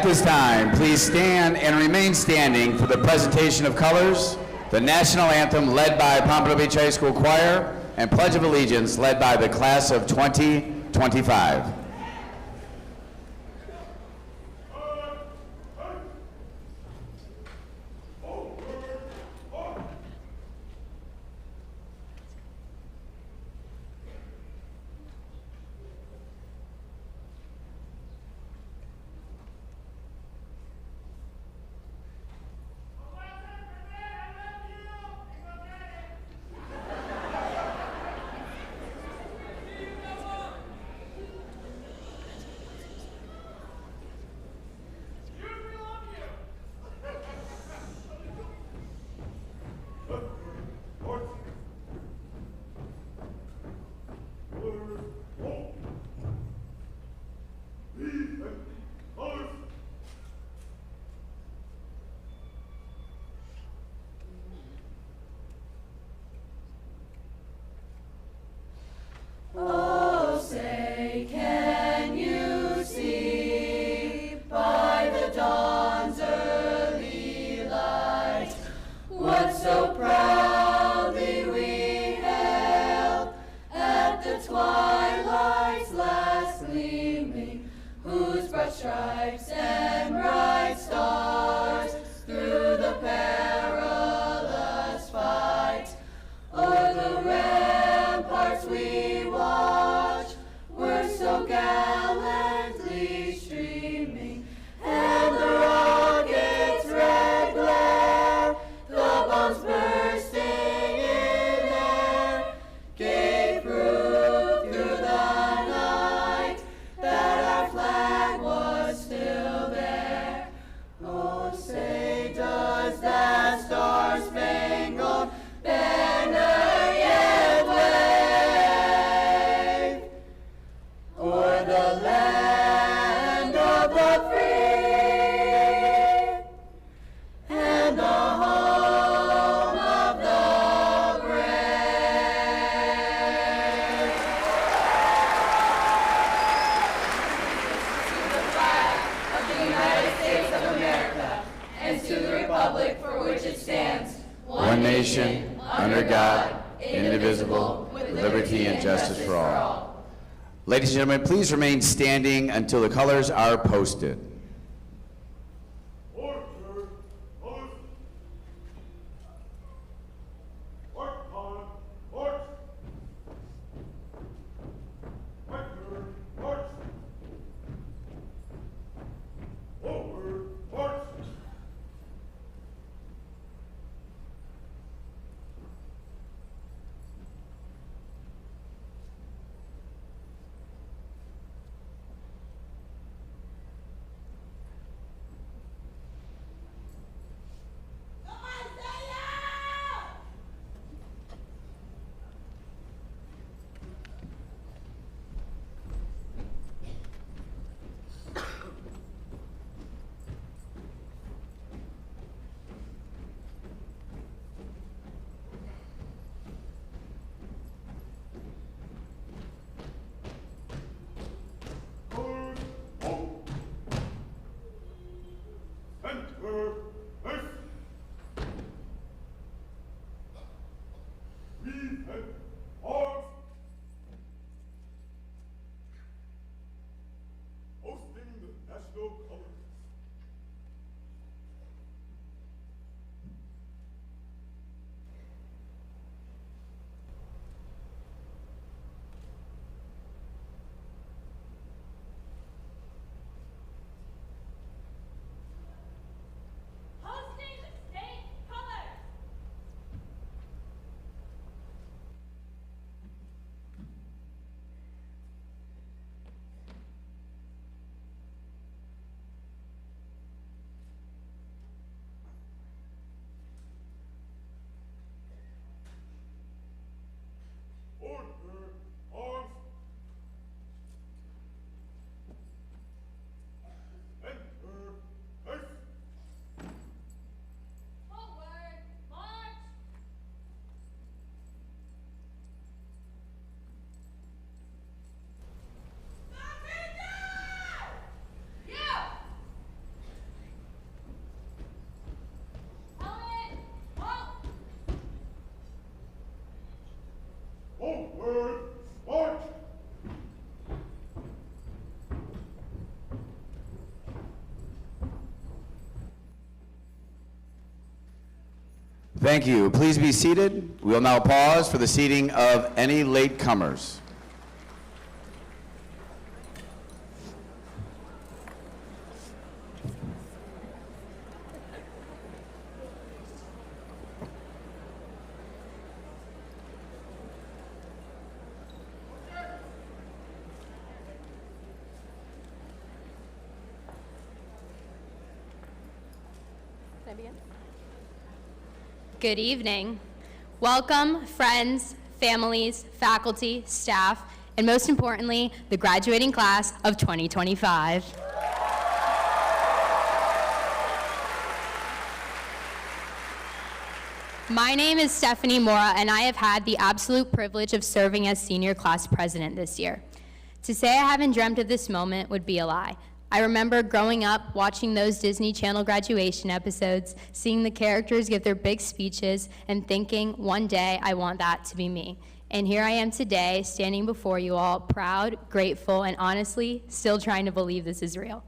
At this time, please stand and remain standing for the presentation of colors, the national anthem led by Pompano Beach High School Choir, and Pledge of Allegiance led by the class of 2025. Oh, say, can you see by the dawn's early light what so proudly we hailed at the twilight's last gleaming, whose broad stripes and bright stars through the perilous fight o'er the ramparts we watched were so gallantly streaming, and the rocket's red glare, the bombs bursting in air, gave proof through the night that our flag was still there. Oh, say, does that star-spangled banner yet wave o'er the land of the free and the home of the brave? To the flag of the United States of America and to the republic for which it stands, One nation, under God, indivisible, with liberty and justice for all. Ladies and gentlemen, please remain standing until the colors are posted. Forward, march! Thank you. Please be seated. We will now pause for the seating of any latecomers. Good evening. Welcome, friends, families, faculty, staff, and most importantly, the graduating class of 2025. My name is Stephanie Mora, and I have had the absolute privilege of serving as senior class president this year. To say I haven't dreamt of this moment would be a lie. I remember growing up, watching those Disney Channel graduation episodes, seeing the characters give their big speeches, and thinking, one day I want that to be me. And here I am today, standing before you all, proud, grateful, and honestly, still trying to believe this is real.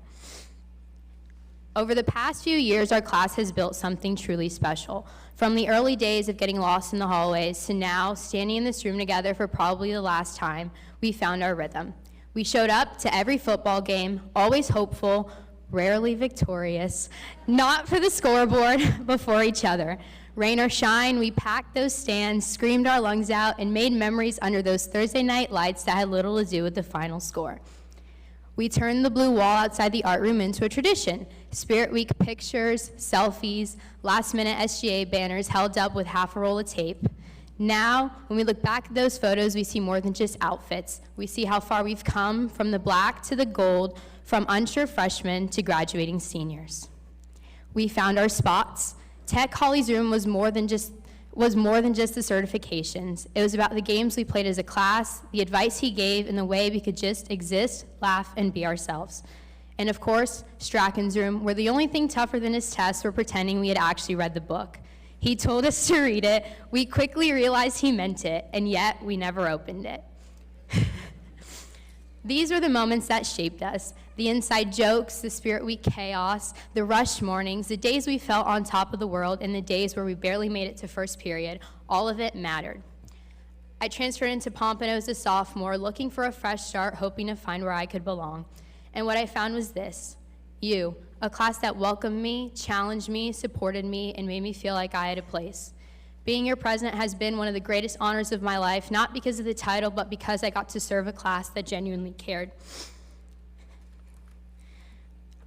Over the past few years, our class has built something truly special. From the early days of getting lost in the hallways to now, standing in this room together for probably the last time, we found our rhythm. We showed up to every football game, always hopeful, rarely victorious, not for the scoreboard, but for each other. Rain or shine, we packed those stands, screamed our lungs out, and made memories under those Thursday night lights that had little to do with the final score. We turned the blue wall outside the art room into a tradition. Spirit Week pictures, selfies, last-minute SGA banners held up with half a roll of tape. Now, when we look back at those photos, we see more than just outfits. We see how far we've come from the black to the gold, from unsure freshmen to graduating seniors. We found our spots. Tech Holly's room was more than just the certifications. It was about the games we played as a class, the advice he gave, and the way we could just exist, laugh, and be ourselves. And of course, Strachan's room, where the only thing tougher than his tests were pretending we had actually read the book. He told us to read it, we quickly realized he meant it, and yet we never opened it. These were the moments that shaped us, the inside jokes, the Spirit Week chaos, the rushed mornings, the days we felt on top of the world, and the days where we barely made it to first period. All of it mattered. I transferred into Pompano as a sophomore, looking for a fresh start, hoping to find where I could belong. And what I found was this: you, a class that welcomed me, challenged me, supported me, and made me feel like I had a place. Being your president has been one of the greatest honors of my life, not because of the title, but because I got to serve a class that genuinely cared.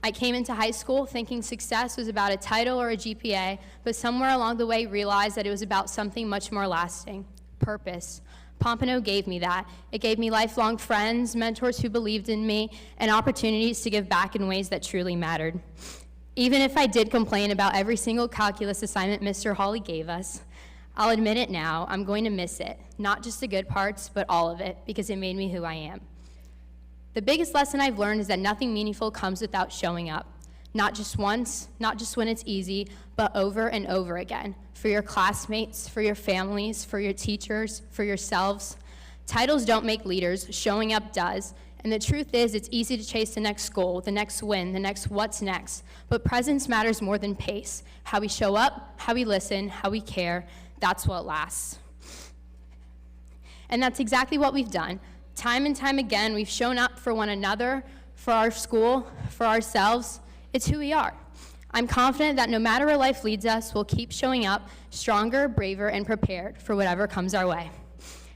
I came into high school thinking success was about a title or a GPA, but somewhere along the way realized that it was about something much more lasting: purpose. Pompano gave me that. It gave me lifelong friends, mentors who believed in me, and opportunities to give back in ways that truly mattered. Even if I did complain about every single calculus assignment Mr. Hawley gave us, I'll admit it now, I'm going to miss it. Not just the good parts, but all of it, because it made me who I am. The biggest lesson I've learned is that nothing meaningful comes without showing up. Not just once, not just when it's easy, but over and over again. For your classmates, for your families, for your teachers, for yourselves. Titles don't make leaders, showing up does. And the truth is, it's easy to chase the next goal, the next win, the next what's next. But presence matters more than pace. How we show up, how we listen, how we care, that's what lasts. And that's exactly what we've done. Time and time again, we've shown up for one another, for our school, for ourselves. It's who we are. I'm confident that no matter where life leads us, we'll keep showing up stronger, braver, and prepared for whatever comes our way.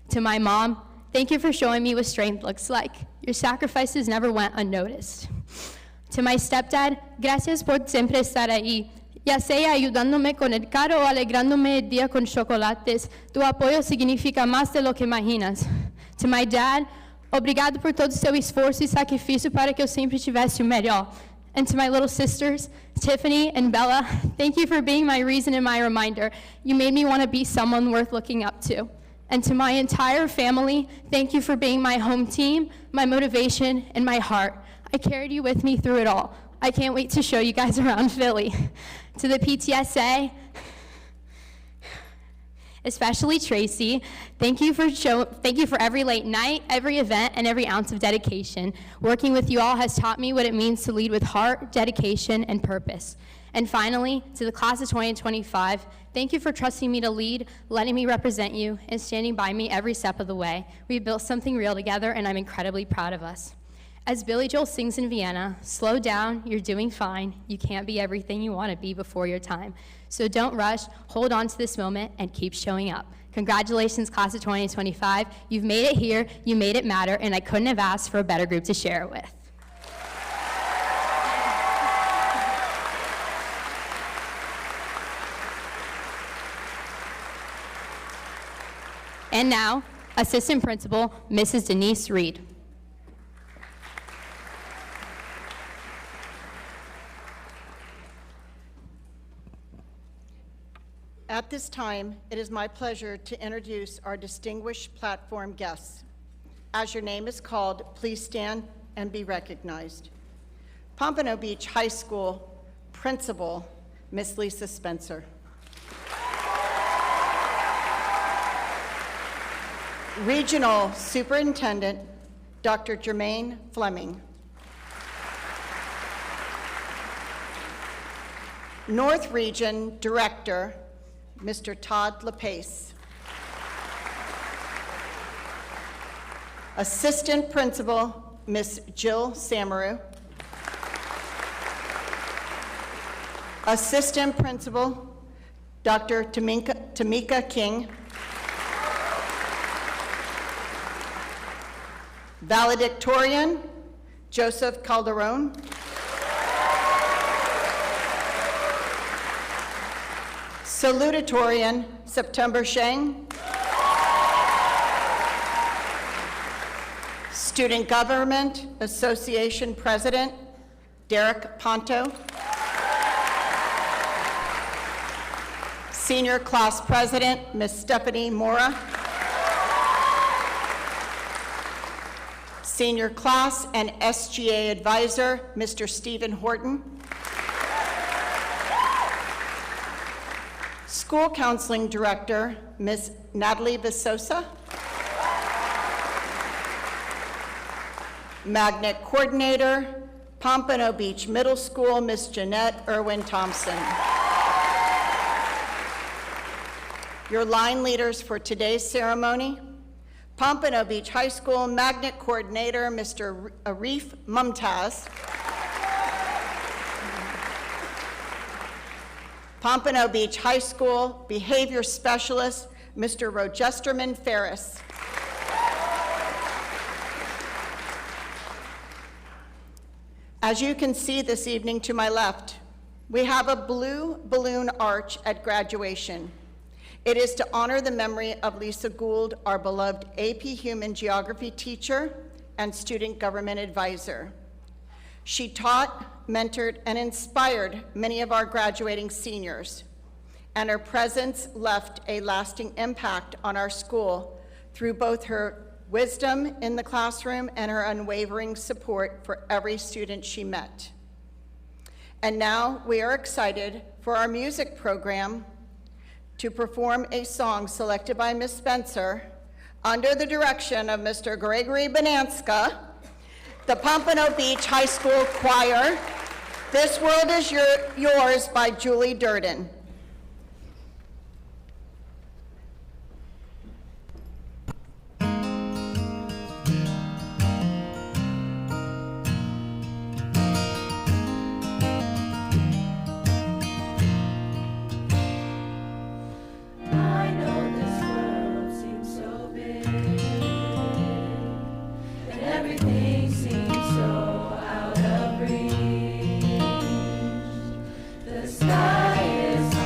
To my mom, thank you for showing me what strength looks like. Your sacrifices never went unnoticed. To my stepdad, gracias por siempre estar ahí. Ya sea ayudándome con el carro o alegrándome el día con chocolates, tu apoyo significa más de lo que imaginas. To my dad, obrigado por todo o seu esforço e sacrifício para que eu sempre tivesse o melhor. And to my little sisters, Tiffany and Bella, thank you for being my reason and my reminder. You made me want to be someone worth looking up to. And to my entire family, thank you for being my home team, my motivation, and my heart. I carried you with me through it all. I can't wait to show you guys around Philly. To the PTSA, especially Tracy. Thank you for every late night, every event, and every ounce of dedication. Working with you all has taught me what it means to lead with heart, dedication, and purpose. And finally, to the class of 2025, thank you for trusting me to lead, letting me represent you, and standing by me every step of the way. We've built something real together, and I'm incredibly proud of us. As Billy Joel sings in Vienna, slow down, you're doing fine. You can't be everything you want to be before your time. So don't rush, hold on to this moment, and keep showing up. Congratulations, class of 2025. You've made it here, you made it matter, and I couldn't have asked for a better group to share it with. And now, Assistant Principal, Mrs. Denise Reed. At this time, it is my pleasure to introduce our distinguished platform guests. As your name is called, please stand and be recognized. Pompano Beach High School Principal, Miss Lisa Spencer. Regional Superintendent, Dr. Jermaine Fleming. North Region Director, Mr. Todd LePace. Assistant Principal, Miss Jill Samaru. Assistant Principal, Dr. Tamika King. Valedictorian, Joseph Calderon. Salutatorian, September Sheng. Student Government Association President, Derek Ponto. Senior Class President, Ms. Stephanie Mora. Senior Class and SGA Advisor, Mr. Stephen Horton. School Counseling Director, Ms. Natalie Visosa. Magnet Coordinator, Pompano Beach Middle School, Ms. Jeanette Irwin Thompson. Your line leaders for today's ceremony, Pompano Beach High School Magnet Coordinator, Mr. Arif Mumtaz. Pompano Beach High School Behavior Specialist, Mr. Rogesterman Ferris. As you can see this evening to my left, we have a blue balloon arch at graduation. It is to honor the memory of Lisa Gould, our beloved AP Human Geography teacher and student government advisor. She taught, mentored, and inspired many of our graduating seniors, and her presence left a lasting impact on our school through both her wisdom in the classroom and her unwavering support for every student she met. And now we are excited for our music program to perform a song selected by Ms. Spencer under the direction of Mr. Gregory Bonanska, the Pompano Beach High School Choir. This World is Yours by Julie Durden. The sky is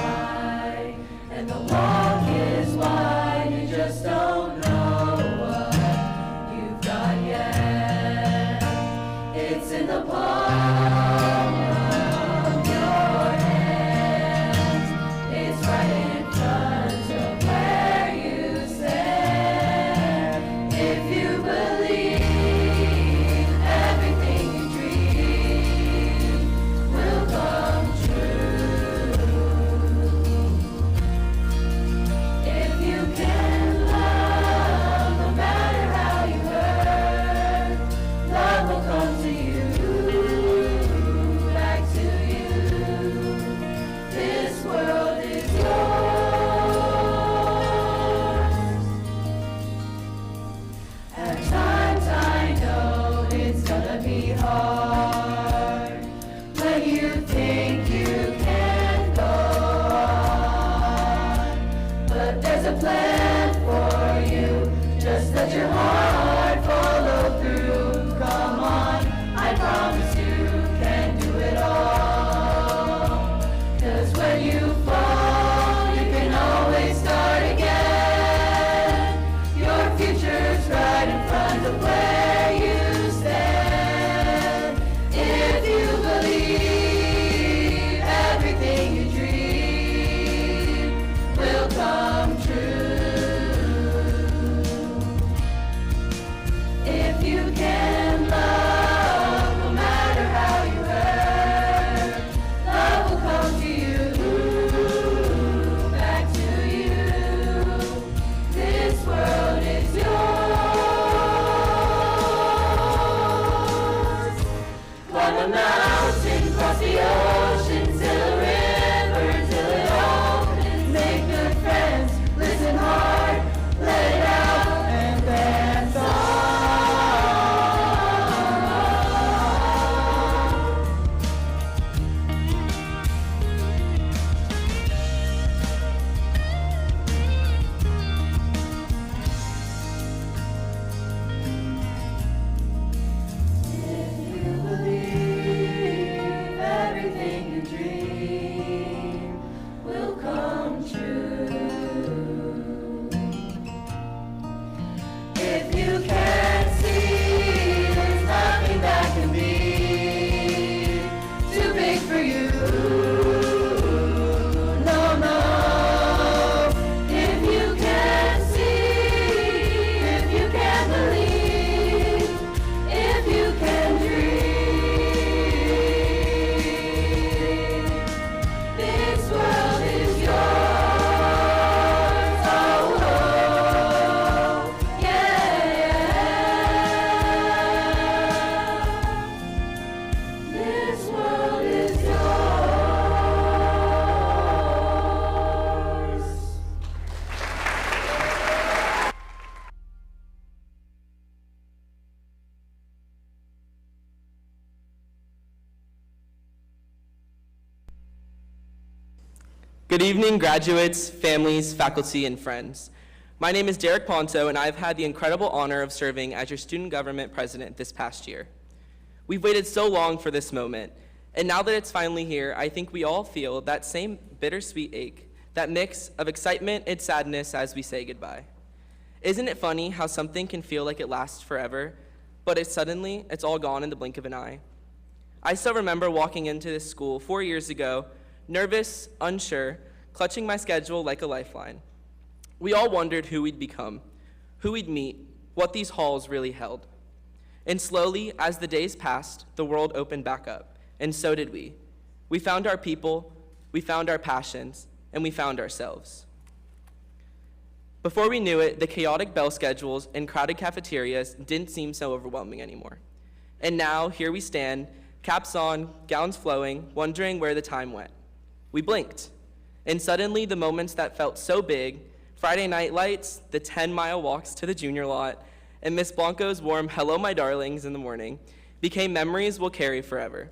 At times I know it's gonna be hard when you think you can't go on. But there's a plan for you, just let your heart follow through. Come on, I promise you can do it all. 'Cause when you fall, you can always start again. Your future's right in front of where you stand. If you believe everything you dream will come true. If you can love, no matter how you hurt, love will come to you, back to you. This world is yours. Climb a mountain, cross the ocean, sail a river till it opens. Make good friends, listen hard, let it out, and dance on. If you believe everything you dream will come true. If you can't see, there's nothing that can be too big for you. No, no. If you can't see, if you can't believe, if you can dream, this world is yours. Oh, oh, yeah. This world is yours. Good evening, graduates, families, faculty, and friends. My name is Derek Ponto, and I've had the incredible honor of serving as your student government president this past year. We've waited so long for this moment, and now that it's finally here, I think we all feel that same bittersweet ache, that mix of excitement and sadness as we say goodbye. Isn't it funny how something can feel like it lasts forever, but it's all gone in the blink of an eye? I still remember walking into this school 4 years ago, nervous, unsure, clutching my schedule like a lifeline. We all wondered who we'd become, who we'd meet, what these halls really held. And slowly, as the days passed, the world opened back up, and so did we. We found our people, we found our passions, and we found ourselves. Before we knew it, the chaotic bell schedules and crowded cafeterias didn't seem so overwhelming anymore. And now, here we stand, caps on, gowns flowing, wondering where the time went. We blinked, and suddenly the moments that felt so big, Friday night lights, the 10-mile walks to the junior lot, and Miss Blanco's warm "Hello, my darlings" in the morning, became memories we'll carry forever.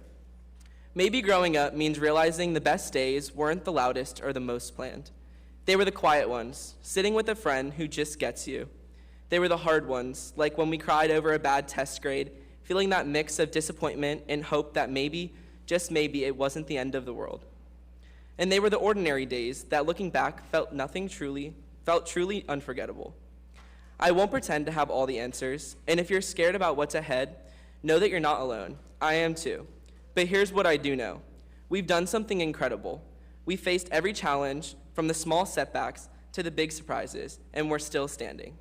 Maybe growing up means realizing the best days weren't the loudest or the most planned. They were the quiet ones, sitting with a friend who just gets you. They were the hard ones, like when we cried over a bad test grade, feeling that mix of disappointment and hope that maybe, just maybe, it wasn't the end of the world. And they were the ordinary days that, looking back, felt truly unforgettable. I won't pretend to have all the answers, and if you're scared about what's ahead, know that you're not alone. I am too. But here's what I do know. We've done something incredible. We faced every challenge, from the small setbacks to the big surprises, and we're still standing.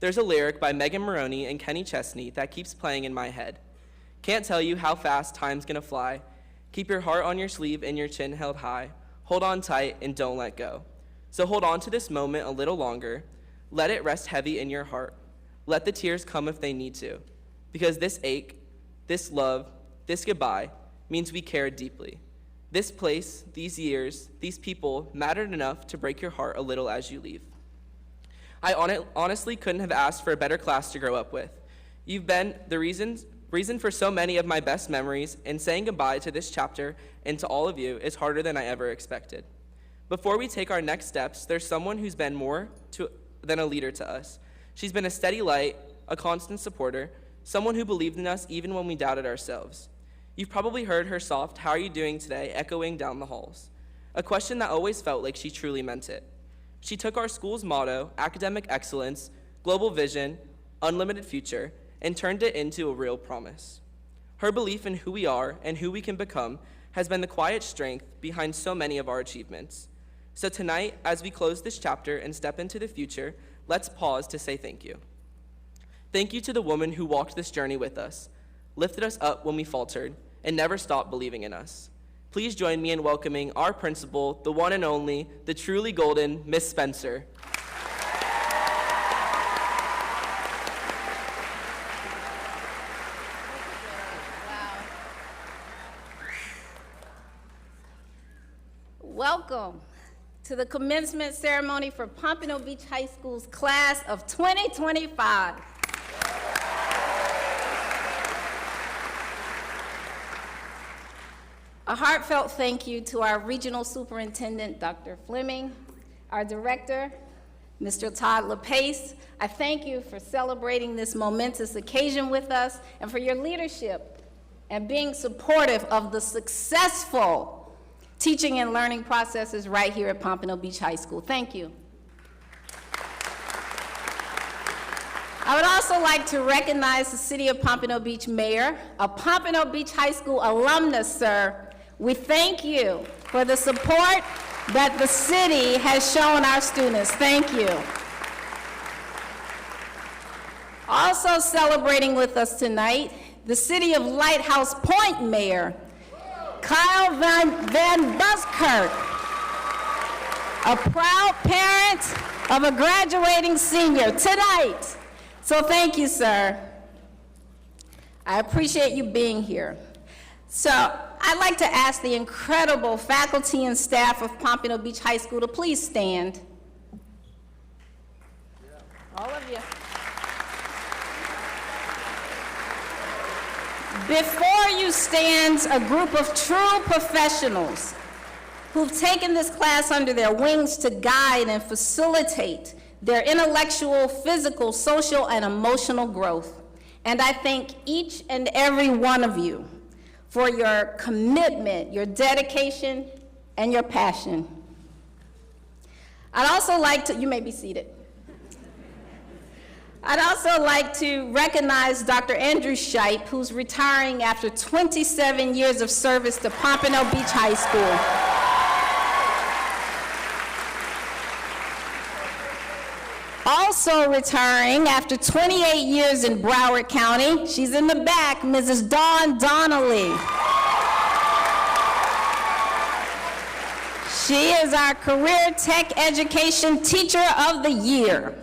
There's a lyric by Megan Moroney and Kenny Chesney that keeps playing in my head. Can't tell you how fast time's gonna fly. Keep your heart on your sleeve and your chin held high. Hold on tight and don't let go. So hold on to this moment a little longer. Let it rest heavy in your heart. Let the tears come if they need to. Because this ache, this love, this goodbye means we care deeply. This place, these years, these people mattered enough to break your heart a little as you leave. I honestly couldn't have asked for a better class to grow up with. You've been the reason for so many of my best memories, and saying goodbye to this chapter and to all of you is harder than I ever expected. Before we take our next steps, there's someone who's been more than a leader to us. She's been a steady light, a constant supporter, someone who believed in us even when we doubted ourselves. You've probably heard her soft, "How are you doing today?" echoing down the halls, a question that always felt like she truly meant it. She took our school's motto, academic excellence, global vision, unlimited future, and turned it into a real promise. Her belief in who we are and who we can become has been the quiet strength behind so many of our achievements. So tonight, as we close this chapter and step into the future, let's pause to say thank you. Thank you to the woman who walked this journey with us, lifted us up when we faltered, and never stopped believing in us. Please join me in welcoming our principal, the one and only, the truly golden, Miss Spencer. Welcome to the commencement ceremony for Pompano Beach High School's class of 2025. A heartfelt thank you to our regional superintendent, Dr. Fleming, our director, Mr. Todd LePace. I thank you for celebrating this momentous occasion with us and for your leadership and being supportive of the successful teaching and learning processes right here at Pompano Beach High School. Thank you. I would also like to recognize the City of Pompano Beach Mayor, a Pompano Beach High School alumnus, sir. We thank you for the support that the city has shown our students. Thank you. Also celebrating with us tonight, the City of Lighthouse Point Mayor, Kyle Van Buskirk, a proud parent of a graduating senior tonight. So thank you, sir. I appreciate you being here. So I'd like to ask the incredible faculty and staff of Pompano Beach High School to please stand. All of you. Before you stands a group of true professionals who've taken this class under their wings to guide and facilitate their intellectual, physical, social, and emotional growth. And I thank each and every one of you for your commitment, your dedication, and your passion. I'd also like to, you may be seated. I'd also like to recognize Dr. Andrew Shipe, who's retiring after 27 years of service to Pompano Beach High School. Also retiring after 28 years in Broward County, she's in the back, Mrs. Dawn Donnelly. She is our Career Tech Education Teacher of the Year.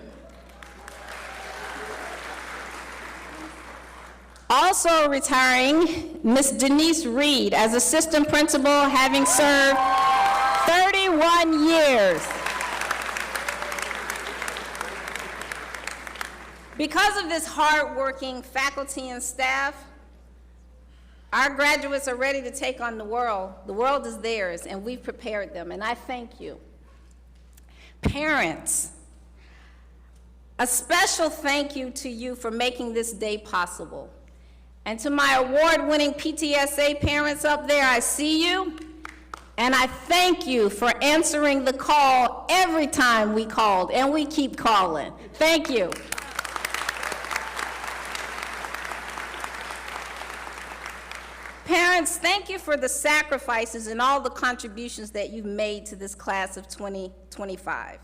Also retiring, Miss Denise Reed as Assistant Principal, having served 31 years. Because of this hard-working faculty and staff, our graduates are ready to take on the world. The world is theirs, and we've prepared them, and I thank you. Parents, a special thank you to you for making this day possible. And to my award-winning PTSA parents up there, I see you, and I thank you for answering the call every time we called, and we keep calling. Thank you. Parents, thank you for the sacrifices and all the contributions that you've made to this class of 2025.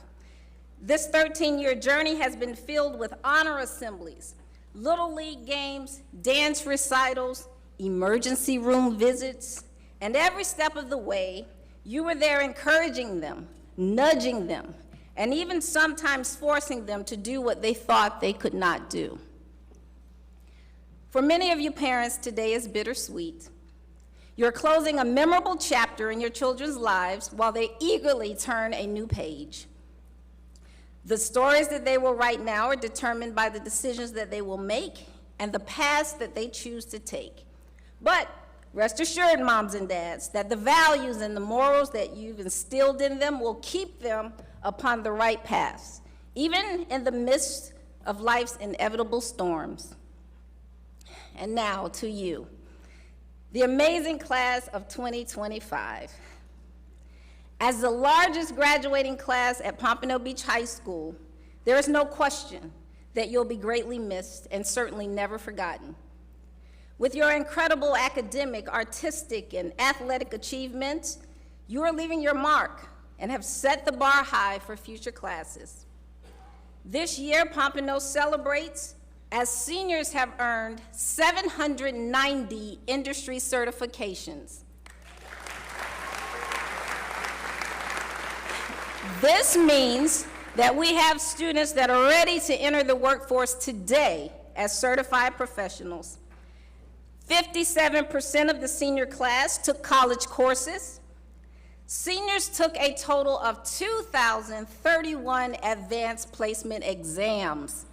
This 13-year journey has been filled with honor assemblies, Little League games, dance recitals, emergency room visits, and every step of the way, you were there encouraging them, nudging them, and even sometimes forcing them to do what they thought they could not do. For many of you parents, today is bittersweet. You're closing a memorable chapter in your children's lives while they eagerly turn a new page. The stories that they will write now are determined by the decisions that they will make and the paths that they choose to take. But rest assured, moms and dads, that the values and the morals that you've instilled in them will keep them upon the right paths, even in the midst of life's inevitable storms. And now to you, the amazing class of 2025. As the largest graduating class at Pompano Beach High School, there is no question that you'll be greatly missed and certainly never forgotten. With your incredible academic, artistic, and athletic achievements, you are leaving your mark and have set the bar high for future classes. This year, Pompano celebrates as seniors have earned 790 industry certifications. This means that we have students that are ready to enter the workforce today as certified professionals. 57% of the senior class took college courses. Seniors took a total of 2,031 advanced placement exams.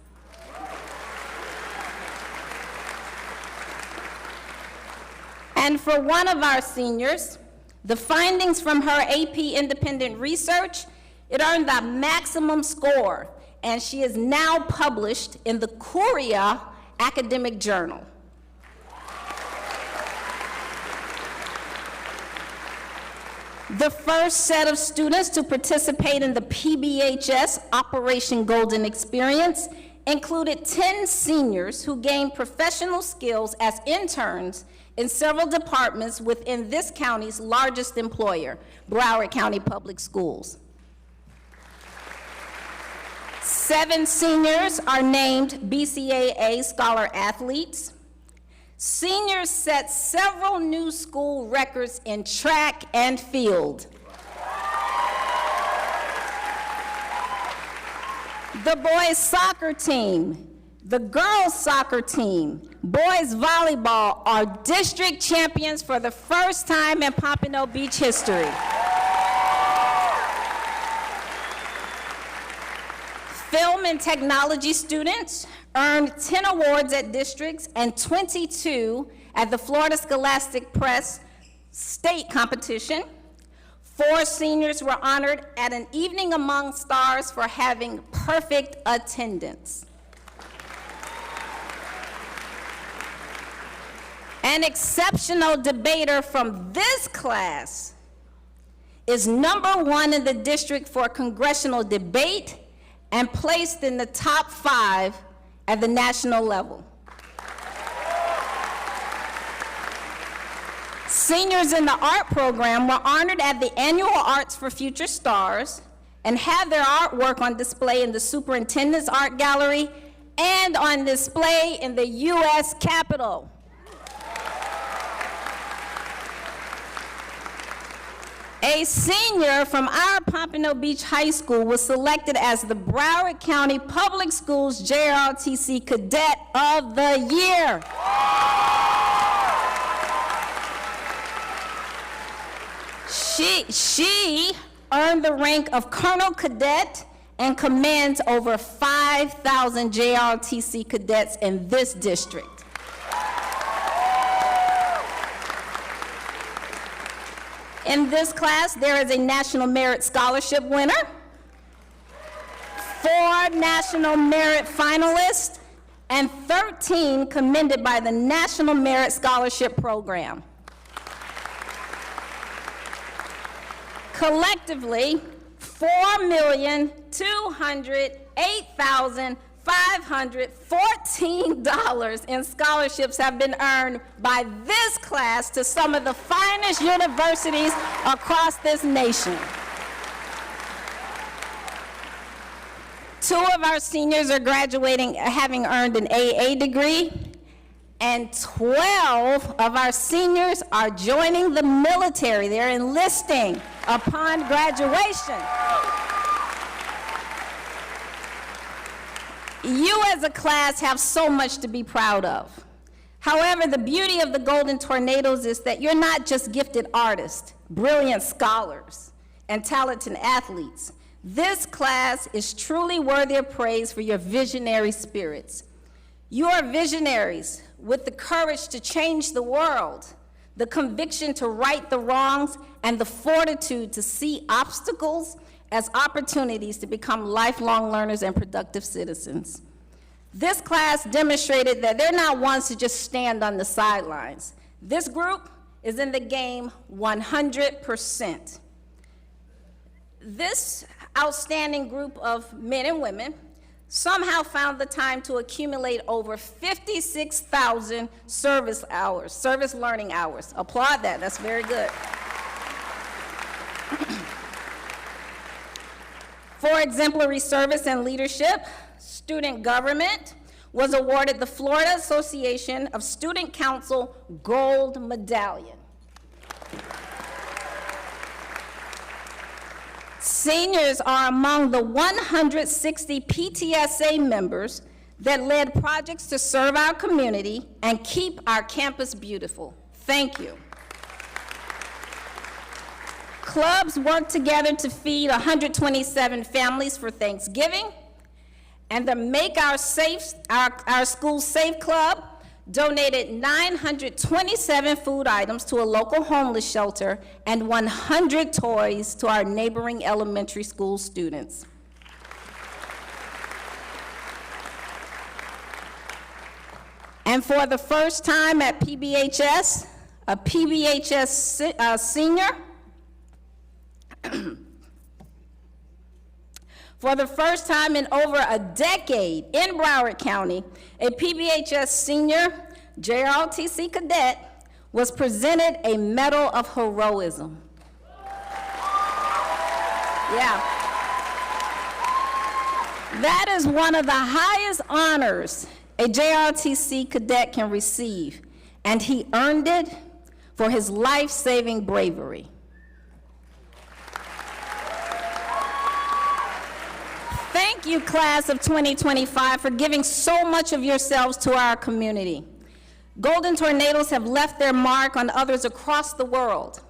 And for one of our seniors, the findings from her AP independent research, it earned the maximum score, and she is now published in the Korea Academic Journal. The first set of students to participate in the PBHS Operation Golden Experience included 10 seniors who gained professional skills as interns in several departments within this county's largest employer, Broward County Public Schools. 7 seniors are named BCAA Scholar Athletes. Seniors set several new school records in track and field. The boys' soccer team, the girls' soccer team, boys' volleyball are district champions for the first time in Pompano Beach history. Film and technology students earned 10 awards at districts and 22 at the Florida Scholastic Press state competition. 4 seniors were honored at an Evening Among Stars for having perfect attendance. An exceptional debater from this class is #1 in the district for congressional debate and placed in the top 5 at the national level. Seniors in the art program were honored at the annual Arts for Future Stars and had their artwork on display in the Superintendent's Art Gallery and on display in the U.S. Capitol. A senior from our Pompano Beach High School was selected as the Broward County Public Schools JROTC Cadet of the Year. She earned the rank of Colonel Cadet and commands over 5,000 JROTC cadets in this district. In this class, there is a National Merit Scholarship winner, 4 National Merit finalists, and 13 commended by the National Merit Scholarship Program. Collectively, $4,208,514 in scholarships have been earned by this class to some of the finest universities across this nation. 2 of our seniors are graduating having earned an AA degree, and 12 of our seniors are joining the military. They're enlisting upon graduation. You as a class have so much to be proud of. However, the beauty of the Golden Tornadoes is that you're not just gifted artists, brilliant scholars, and talented athletes. This class is truly worthy of praise for your visionary spirits. You are visionaries with the courage to change the world, the conviction to right the wrongs, and the fortitude to see obstacles as opportunities to become lifelong learners and productive citizens. This class demonstrated that they're not ones to just stand on the sidelines. This group is in the game 100%. This outstanding group of men and women somehow found the time to accumulate over 56,000 service learning hours. Applaud that, that's very good. For exemplary service and leadership, student government was awarded the Florida Association of Student Council Gold Medallion. Seniors are among the 160 PTSA members that led projects to serve our community and keep our campus beautiful. Thank you. Clubs work together to feed 127 families for Thanksgiving, and the Make Our School Safe Club donated 927 food items to a local homeless shelter and 100 toys to our neighboring elementary school students. And for the first time at PBHS, a PBHS senior, for the first time in over a decade in Broward County, a PBHS senior JROTC cadet was presented a Medal of Heroism. Yeah. That is one of the highest honors a JROTC cadet can receive, and he earned it for his life-saving bravery. Thank you, class of 2025, for giving so much of yourselves to our community. Golden Tornadoes have left their mark on others across the world.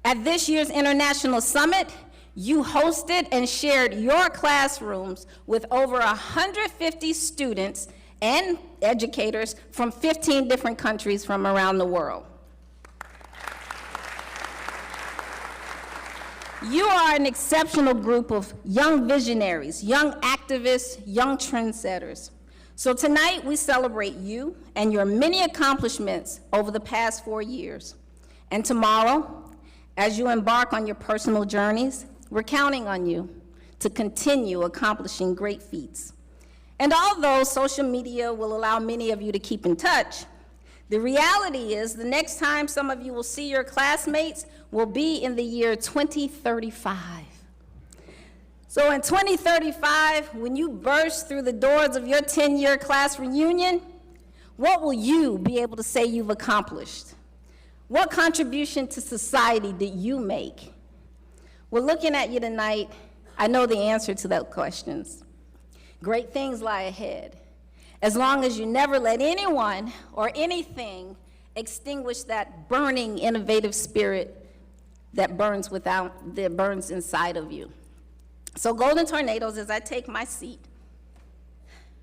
At this year's International Summit, you hosted and shared your classrooms with over 150 students and educators from 15 different countries from around the world. You are an exceptional group of young visionaries, young activists, young trendsetters. So tonight we celebrate you and your many accomplishments over the past 4 years. And tomorrow, as you embark on your personal journeys, we're counting on you to continue accomplishing great feats. And although social media will allow many of you to keep in touch, the reality is the next time some of you will see your classmates will be in the year 2035. So in 2035, when you burst through the doors of your 10-year class reunion, what will you be able to say you've accomplished? What contribution to society did you make? Well, looking at you tonight, I know the answer to those questions. Great things lie ahead, as long as you never let anyone or anything extinguish that burning, innovative spirit that burns inside of you. So Golden Tornadoes, as I take my seat,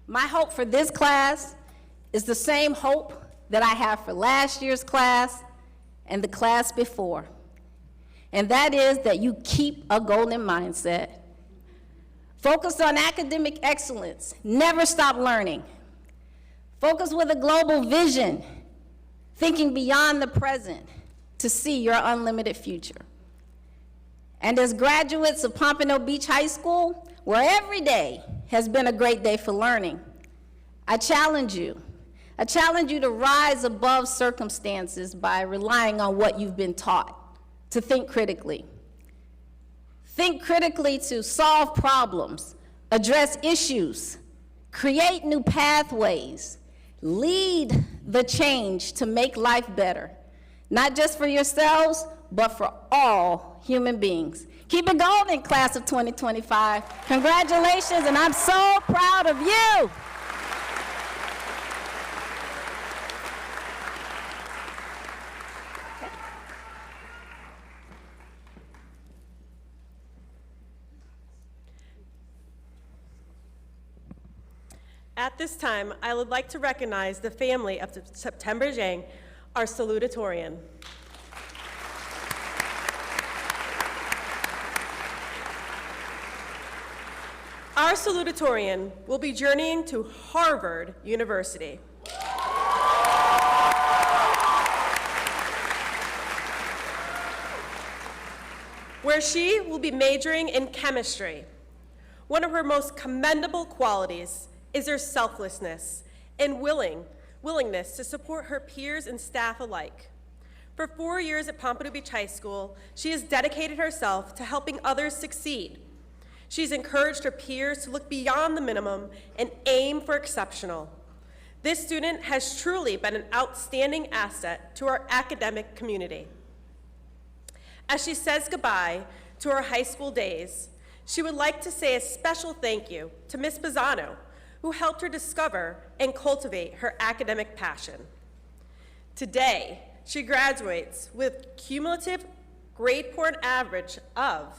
my hope for this class is the same hope that I have for last year's class and the class before. And that is that you keep a golden mindset. Focus on academic excellence, never stop learning. Focus with a global vision, thinking beyond the present to see your unlimited future. And as graduates of Pompano Beach High School, where every day has been a great day for learning, I challenge you. I challenge you to rise above circumstances by relying on what you've been taught, to think critically. Think critically to solve problems, address issues, create new pathways, lead the change to make life better, not just for yourselves, but for all human beings. Keep it golden, class of 2025. Congratulations, and I'm so proud of you. At this time, I would like to recognize the family of September Zhang, our salutatorian. Our salutatorian will be journeying to Harvard University. Where she will be majoring in chemistry. One of her most commendable qualities is her selflessness and willingness to support her peers and staff alike. For 4 years at Pompano Beach High School, she has dedicated herself to helping others succeed. She's encouraged her peers to look beyond the minimum and aim for exceptional. This student has truly been an outstanding asset to our academic community. As she says goodbye to her high school days, she would like to say a special thank you to Ms. Pisano, who helped her discover and cultivate her academic passion. Today, she graduates with cumulative grade point average of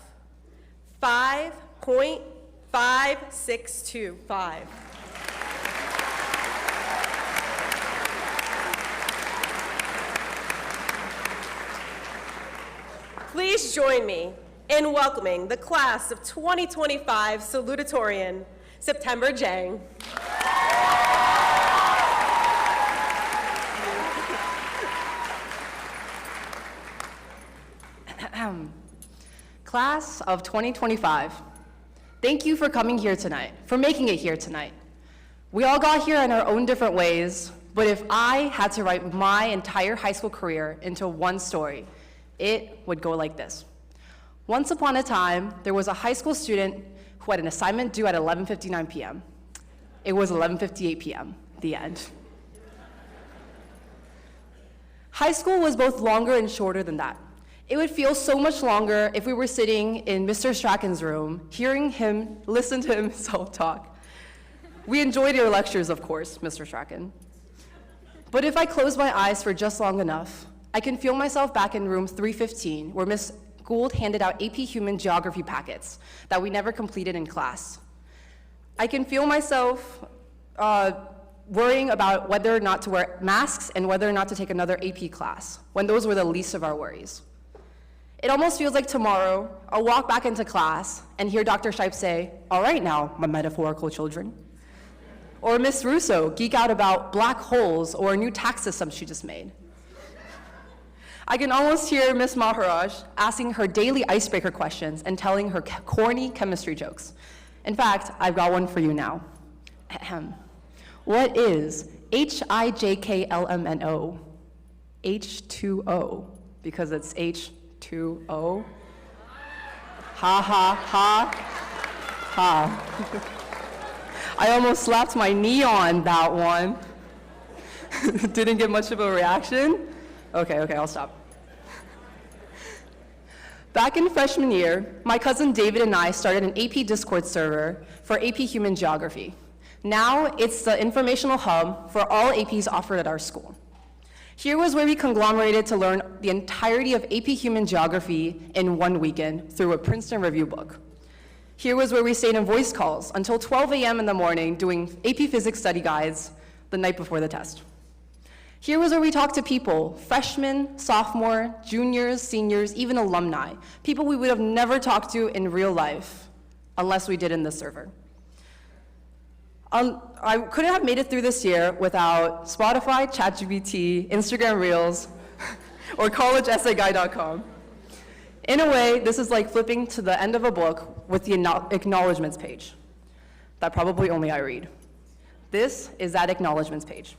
5.5625. Please join me in welcoming the class of 2025 salutatorian, September Zhang. Class of 2025, thank you for coming here tonight, for making it here tonight. We all got here in our own different ways, but if I had to write my entire high school career into one story, it would go like this. Once upon a time, there was a high school student who had an assignment due at 11:59 p.m. It was 11:58 p.m., the end. High school was both longer and shorter than that. It would feel so much longer if we were sitting in Mr. Strachan's room, hearing him, listen to him self-talk. We enjoyed your lectures, of course, Mr. Strachan. But if I close my eyes for just long enough, I can feel myself back in room 315, where Ms. Gould handed out AP Human Geography packets that we never completed in class. I can feel myself worrying about whether or not to wear masks and whether or not to take another AP class, when those were the least of our worries. It almost feels like tomorrow, I'll walk back into class and hear Dr. Shipe say, "All right now, my metaphorical children." Or Ms. Russo geek out about black holes or a new tax system she just made. I can almost hear Ms. Maharaj asking her daily icebreaker questions and telling her corny chemistry jokes. In fact, I've got one for you now. Ahem. What is HIJKLMNO? H2O, because it's H2O. Ha ha ha ha. I almost slapped my knee on that one. Didn't get much of a reaction? Okay, I'll stop. Back in freshman year, my cousin David and I started an AP Discord server for AP Human Geography. Now it's the informational hub for all APs offered at our school. Here was where we conglomerated to learn the entirety of AP Human Geography in one weekend through a Princeton review book. Here was where we stayed in voice calls until 12 a.m. in the morning doing AP Physics study guides the night before the test. Here was where we talked to people, freshmen, sophomore, juniors, seniors, even alumni, people we would have never talked to in real life, unless we did in the server. I couldn't have made it through this year without Spotify, ChatGPT, Instagram Reels, or collegeessayguy.com. In a way, this is like flipping to the end of a book with the acknowledgements page that probably only I read. This is that acknowledgements page.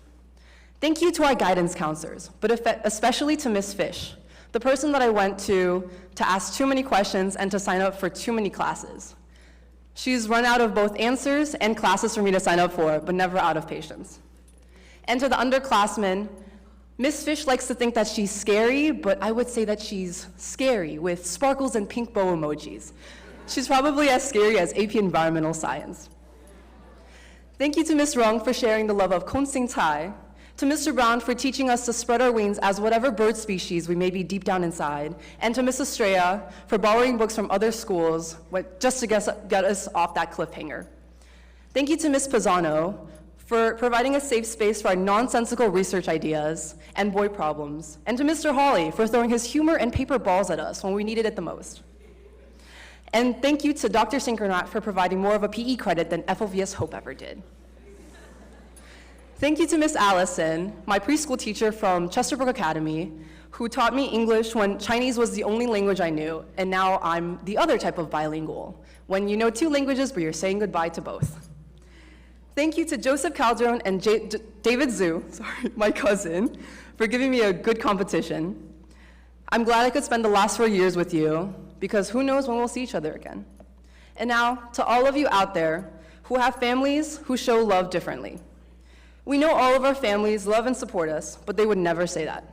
Thank you to our guidance counselors, but especially to Ms. Fish, the person that I went to ask too many questions and to sign up for too many classes. She's run out of both answers and classes for me to sign up for, but never out of patience. And to the underclassmen, Ms. Fish likes to think that she's scary, but I would say that she's scary with sparkles and pink bow emojis. She's probably as scary as AP Environmental Science. Thank you to Ms. Rung for sharing the love of Konsing Tai, to Mr. Brown for teaching us to spread our wings as whatever bird species we may be deep down inside, and to Ms. Estrella for borrowing books from other schools just to get us off that cliffhanger. Thank you to Ms. Pisano for providing a safe space for our nonsensical research ideas and boy problems, and to Mr. Hawley for throwing his humor and paper balls at us when we needed it the most. And thank you to Dr. Synchronat for providing more of a PE credit than FLVS Hope ever did. Thank you to Miss Allison, my preschool teacher from Chesterbrook Academy, who taught me English when Chinese was the only language I knew, and now I'm the other type of bilingual, when you know 2 languages but you're saying goodbye to both. Thank you to Joseph Calderon and David Zhu, my cousin, for giving me a good competition. I'm glad I could spend the last 4 years with you, because who knows when we'll see each other again. And now, to all of you out there who have families who show love differently. We know all of our families love and support us, but they would never say that.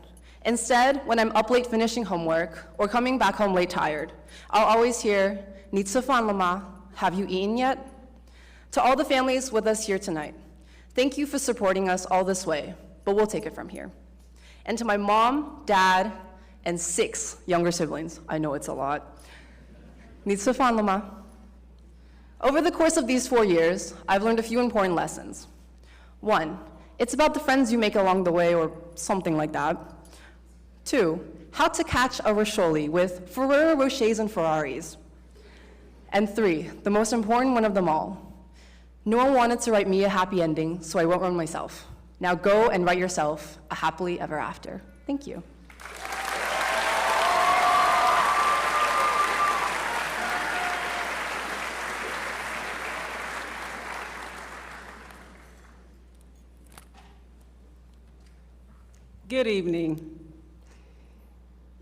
Instead, when I'm up late finishing homework or coming back home late tired, I'll always hear, "你吃饭了吗? Have you eaten yet?" To all the families with us here tonight, thank you for supporting us all this way, but we'll take it from here. And to my mom, dad, and 6 younger siblings, I know it's a lot, 你吃饭了吗? Over the course of these 4 years, I've learned a few important lessons. 1, it's about the friends you make along the way or something like that. 2, how to catch a Roscioli with Ferrero Rochers and Ferraris. And 3, the most important one of them all, no one wanted to write me a happy ending, so I wrote one myself. Now go and write yourself a happily ever after. Thank you. Good evening.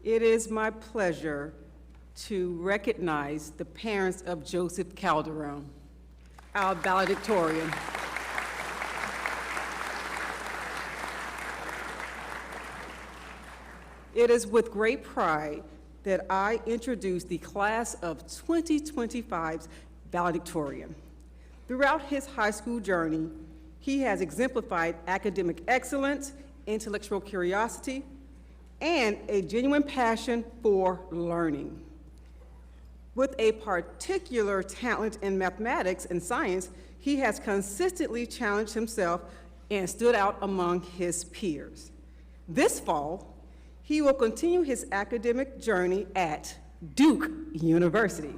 It is my pleasure to recognize the parents of Joseph Calderon, our valedictorian. It is with great pride that I introduce the class of 2025's valedictorian. Throughout his high school journey, he has exemplified academic excellence, intellectual curiosity, and a genuine passion for learning. With a particular talent in mathematics and science, he has consistently challenged himself and stood out among his peers. This fall, he will continue his academic journey at Duke University,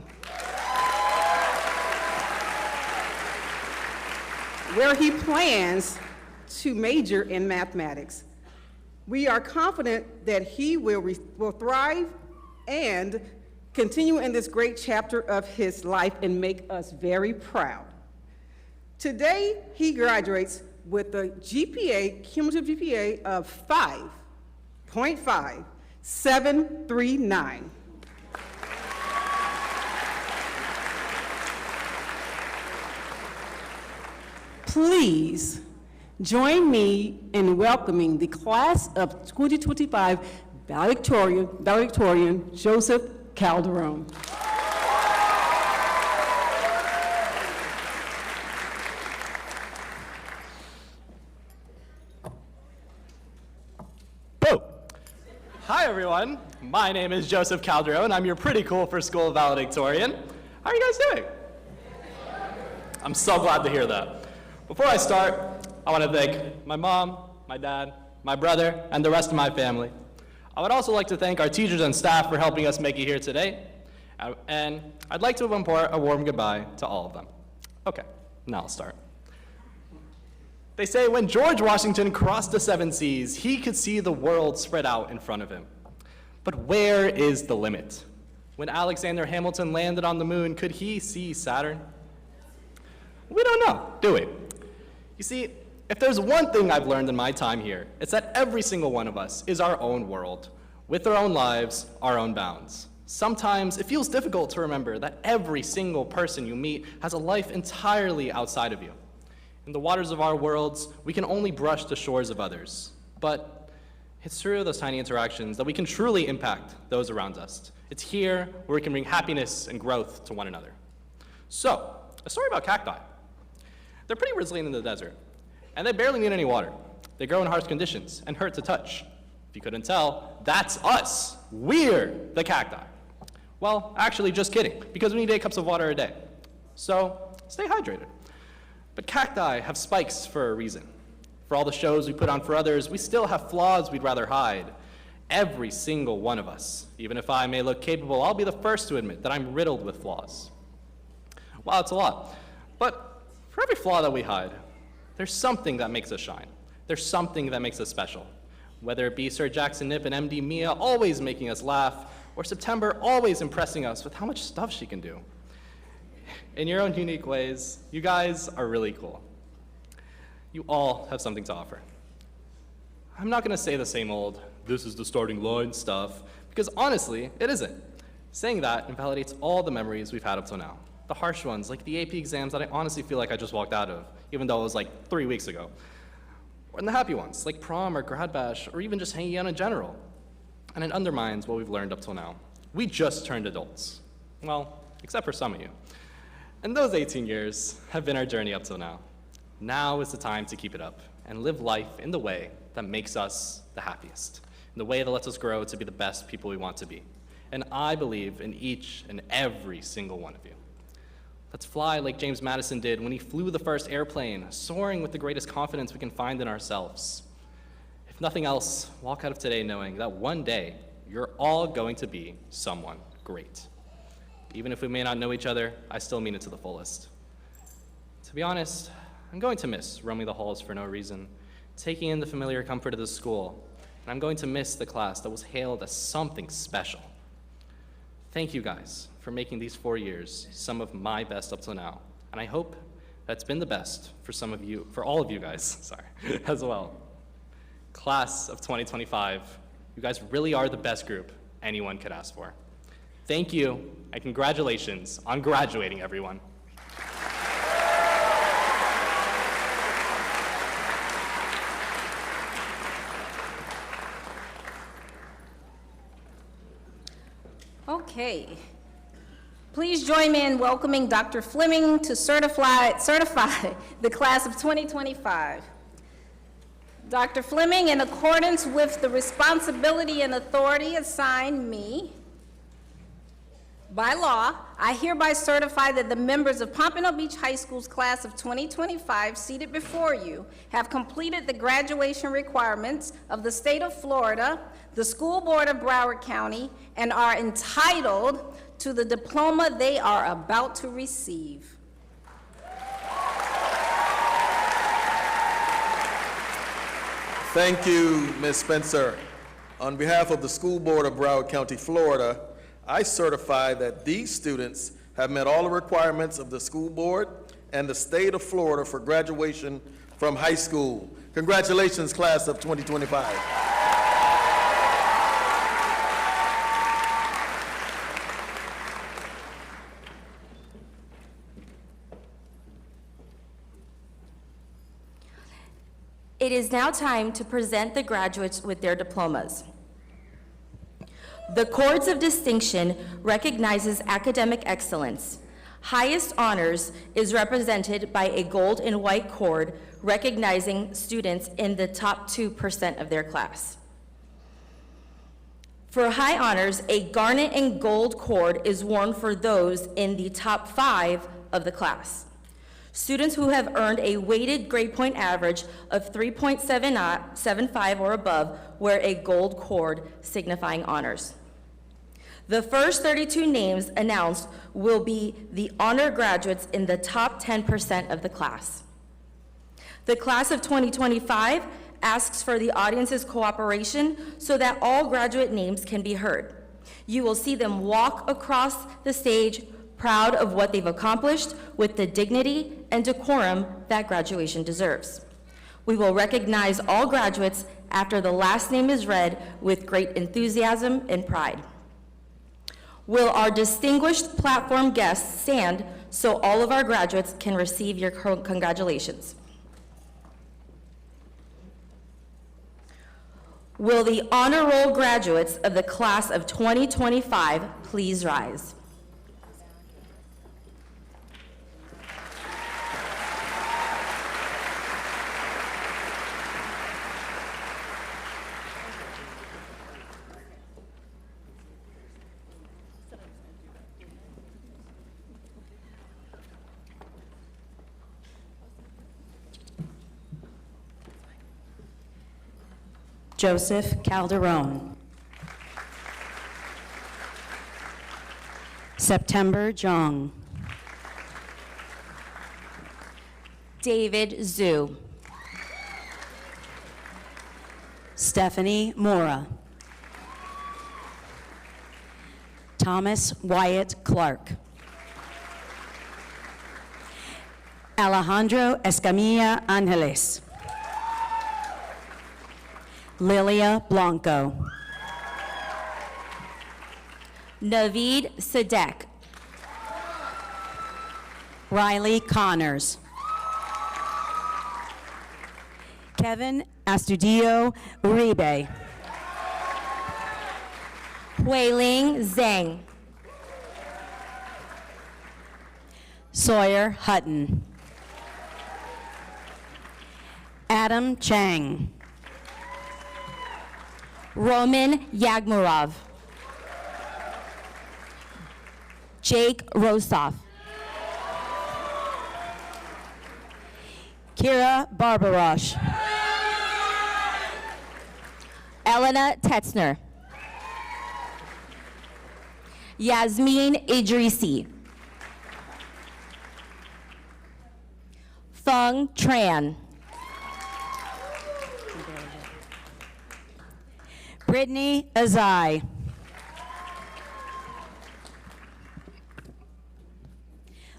where he plans to major in mathematics. We are confident that he will thrive and continue in this great chapter of his life and make us very proud. Today, he graduates with a cumulative GPA of 5.5739. Please join me in welcoming the class of 2025 valedictorian Joseph Calderon. Whoa. Hi everyone, my name is Joseph Calderon. I'm your pretty cool for school valedictorian. How are you guys doing? I'm so glad to hear that. Before I start, I want to thank my mom, my dad, my brother, and the rest of my family. I would also like to thank our teachers and staff for helping us make it here today. And I'd like to impart a warm goodbye to all of them. Okay, now I'll start. They say when George Washington crossed the 7 seas, he could see the world spread out in front of him. But where is the limit? When Alexander Hamilton landed on the moon, could he see Saturn? We don't know, do we? You see, if there's one thing I've learned in my time here, it's that every single one of us is our own world, with our own lives, our own bounds. Sometimes it feels difficult to remember that every single person you meet has a life entirely outside of you. In the waters of our worlds, we can only brush the shores of others. But it's through those tiny interactions that we can truly impact those around us. It's here where we can bring happiness and growth to one another. So, a story about cacti. They're pretty resilient in the desert, and they barely need any water. They grow in harsh conditions and hurt to touch. If you couldn't tell, that's us. We're the cacti. Well, actually, just kidding, because we need 8 cups of water a day. So, stay hydrated. But cacti have spikes for a reason. For all the shows we put on for others, we still have flaws we'd rather hide. Every single one of us. Even if I may look capable, I'll be the first to admit that I'm riddled with flaws. Wow, it's a lot. But for every flaw that we hide, there's something that makes us shine. There's something that makes us special. Whether it be Sir Jackson Nip and MD Mia always making us laugh, or September always impressing us with how much stuff she can do. In your own unique ways, you guys are really cool. You all have something to offer. I'm not gonna say the same old, this is the starting line stuff, because honestly, it isn't. Saying that invalidates all the memories we've had up till now. The harsh ones, like the AP exams that I honestly feel like I just walked out of, even though it was like 3 weeks ago. Or the happy ones, like prom or grad bash, or even just hanging out in general. And it undermines what we've learned up till now. We just turned adults. Well, except for some of you. And those 18 years have been our journey up till now. Now is the time to keep it up and live life in the way that makes us the happiest, in the way that lets us grow to be the best people we want to be. And I believe in each and every single one of you. Let's fly like James Madison did when he flew the first airplane, soaring with the greatest confidence we can find in ourselves. If nothing else, walk out of today knowing that one day you're all going to be someone great. Even if we may not know each other, I still mean it to the fullest. To be honest, I'm going to miss roaming the halls for no reason, taking in the familiar comfort of the school, and I'm going to miss the class that was hailed as something special. Thank you guys for making these 4 years some of my best up till now, and I hope that's been the best for some of you, for all of you guys, sorry, as well. Class of 2025, you guys really are the best group anyone could ask for. Thank you, and congratulations on graduating, everyone. Okay. Please join me in welcoming Dr. Fleming to certify the class of 2025. Dr. Fleming, in accordance with the responsibility and authority assigned me by law, I hereby certify that the members of Pompano Beach High School's class of 2025 seated before you have completed the graduation requirements of the state of Florida, the School Board of Broward County, and are entitled to the diploma they are about to receive. Thank you, Ms. Spencer. On behalf of the School Board of Broward County, Florida, I certify that these students have met all the requirements of the school board and the state of Florida for graduation from high school. Congratulations, class of 2025. It is now time to present the graduates with their diplomas. The Cords of Distinction recognizes academic excellence. Highest honors is represented by a gold and white cord recognizing students in the top 2% of their class. For high honors, a garnet and gold cord is worn for those in the top 5 of the class. Students who have earned a weighted grade point average of 3.75 or above wear a gold cord signifying honors. The first 32 names announced will be the honor graduates in the top 10% of the class. The class of 2025 asks for the audience's cooperation so that all graduate names can be heard. You will see them walk across the stage proud of what they've accomplished with the dignity and decorum that graduation deserves. We will recognize all graduates after the last name is read with great enthusiasm and pride. Will our distinguished platform guests stand so all of our graduates can receive your congratulations? Will the honor roll graduates of the class of 2025 please rise? Joseph Calderon. September Jong. David Zhu. Stephanie Mora. Thomas Wyatt Clark. Alejandro Escamilla Angeles. Lilia Blanco. Naveed Sadek. Riley Connors. Kevin Astudillo Uribe. Huiling Zhang. Sawyer Hutton. Adam Chang. Roman Yagmurov. Jake Rosoff. Kira Barbarosh. Elena Tetzner. Yasmin Idrisi. Feng Tran. Brittany Azai.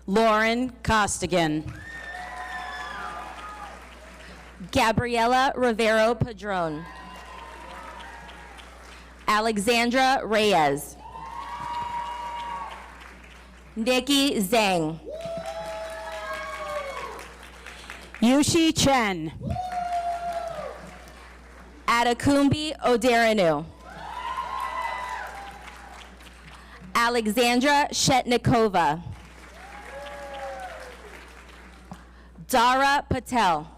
Lauren Costigan. Gabriela Rivero Padron. Alexandra Reyes. Nikki Zhang. Yushi Chen. Adekumbi Oderinu. Alexandra Shetnikova. Dara Patel.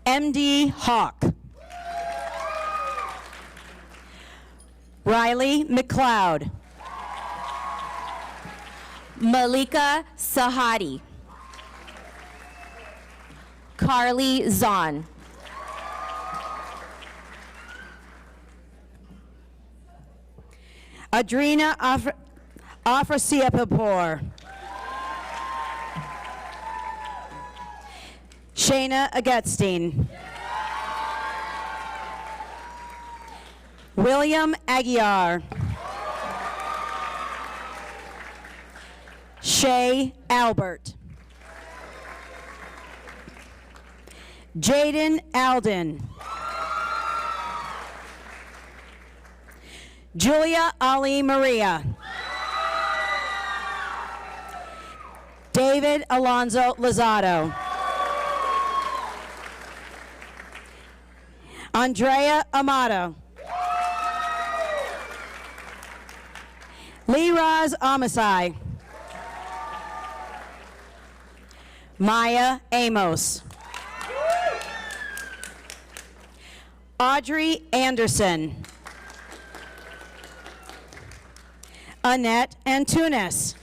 MD Hawk. Riley McLeod. Malika Sahadi. Carly Zahn. Adrina Afrasiapapur. Shayna Agatstein. William Aguiar. Shay Albert. Jaden Alden. Julia Ali Maria. David Alonzo Lozado. Andrea Amato. Liraz Amasai. Maya Amos. Audrey Anderson. Annette Antunes.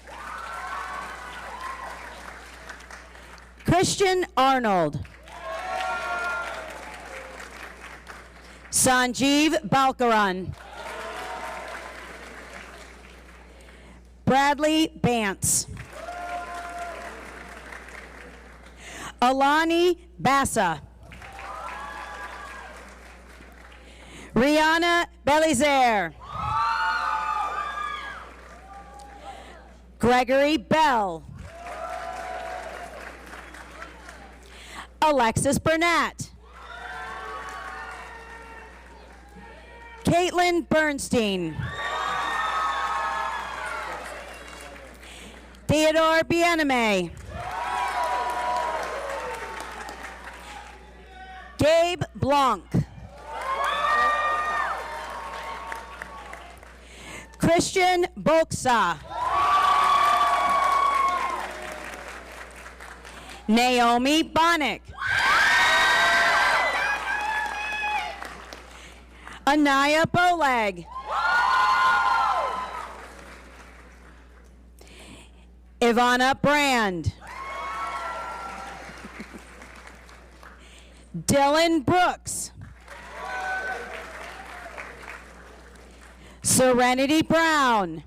Christian Arnold. Sanjeev Balkaran. Bradley Bance. Alani Bassa. Rihanna Belizaire. Gregory Bell. Alexis Burnett. Caitlin Bernstein. Theodore Biename. Gabe Blanc. Christian Boksa. Naomi Bonnick. Anaya Bolag. Ivana Brand. Dylan Brooks. Serenity Brown.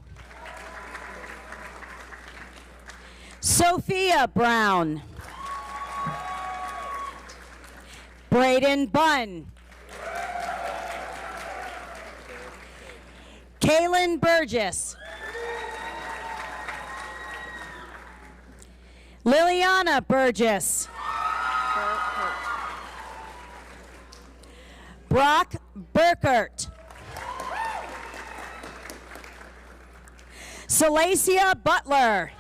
Sophia Brown. Braden Bunn. Kaylin Burgess. Liliana Burgess. Brock Burkert. Salacia Butler.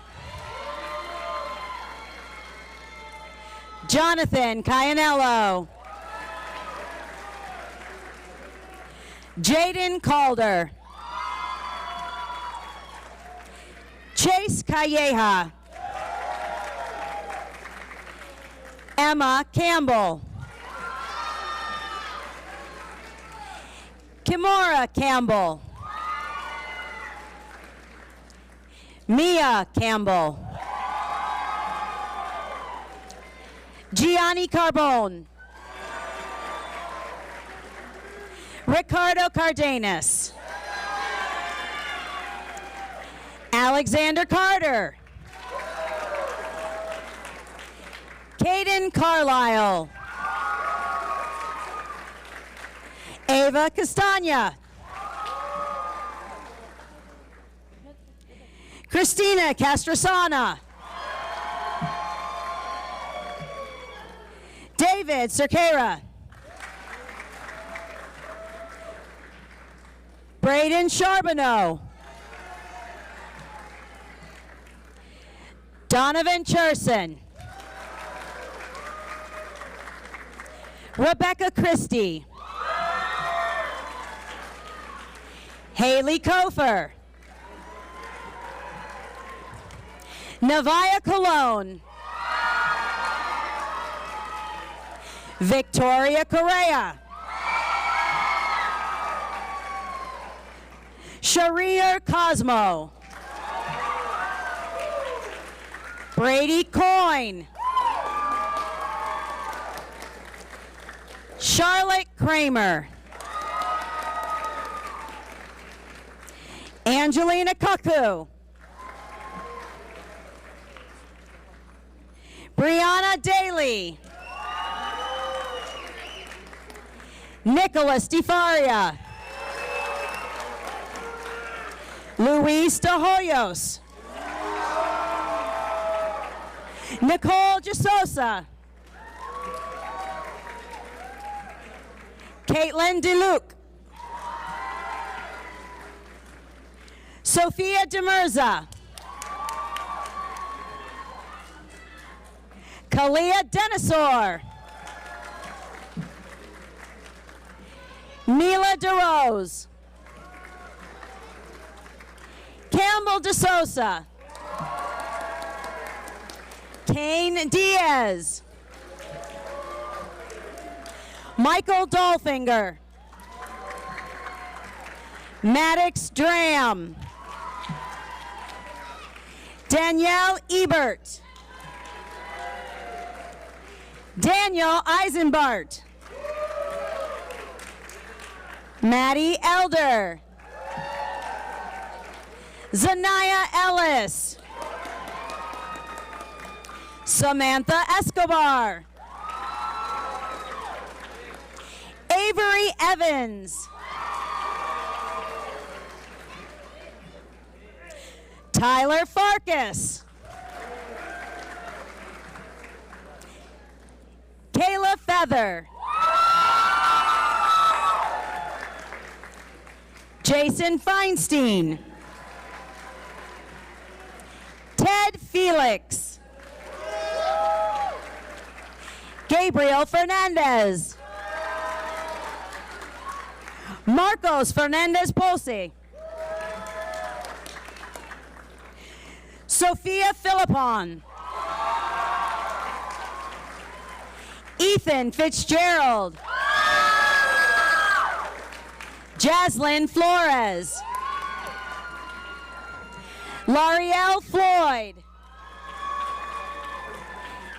Jonathan Cayanello. Jaden Calder. Chase Calleja. Emma Campbell. Kimora Campbell. Mia Campbell. Gianni Carbone. Ricardo Cardenas. Alexander Carter. Caden Carlisle. Ava Castagna. Christina Castrosana. David Cerqueira. Braden Charbonneau. Donovan Cherson. Rebecca Christie. Haley Kofer. Navia Colon. Victoria Correa. Sharir Cosmo. Brady Coyne. Charlotte Kramer. Angelina Kaku. Brianna Daly. Nicholas DeFaria. Luis De Hoyos. Nicole Jasosa. Caitlin DeLuke. Sophia Demirza. Kalia Denisor. Mila DeRose. Campbell DeSosa. Kane Diaz. Michael Dolfinger. Maddox Dram. Danielle Ebert. Daniel Eisenbart. Maddie Elder. Zanaya Ellis. Samantha Escobar. Avery Evans. Tyler Farkas. Kayla Feather. Jason Feinstein. Ted Felix. Gabriel Fernandez. Marcos Fernandez Posse. Sophia Philippon. Ethan Fitzgerald. Jaslyn Flores. L'Ariel Floyd.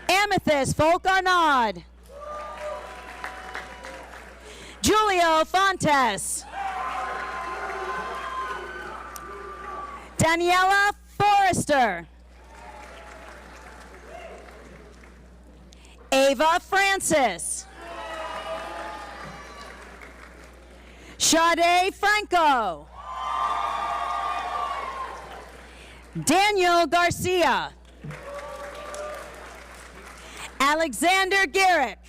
Amethyst Folk Arnaud. Julio Fontes. Daniela Forrester. Ava Francis. Sade Franco. Daniel Garcia. Alexander Garrick.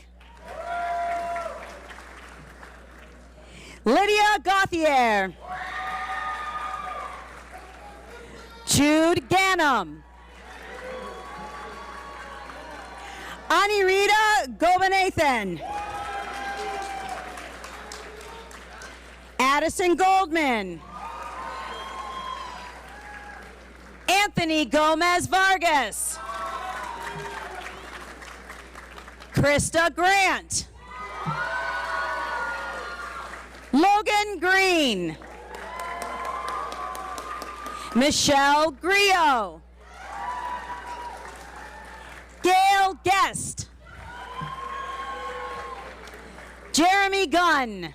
Lydia Gauthier. Jude Ganem. Anirita Gobanathan. Addison Goldman. Anthony Gomez Vargas. Krista Grant. Logan Green. Michelle Griot. Gail Guest. Jeremy Gunn.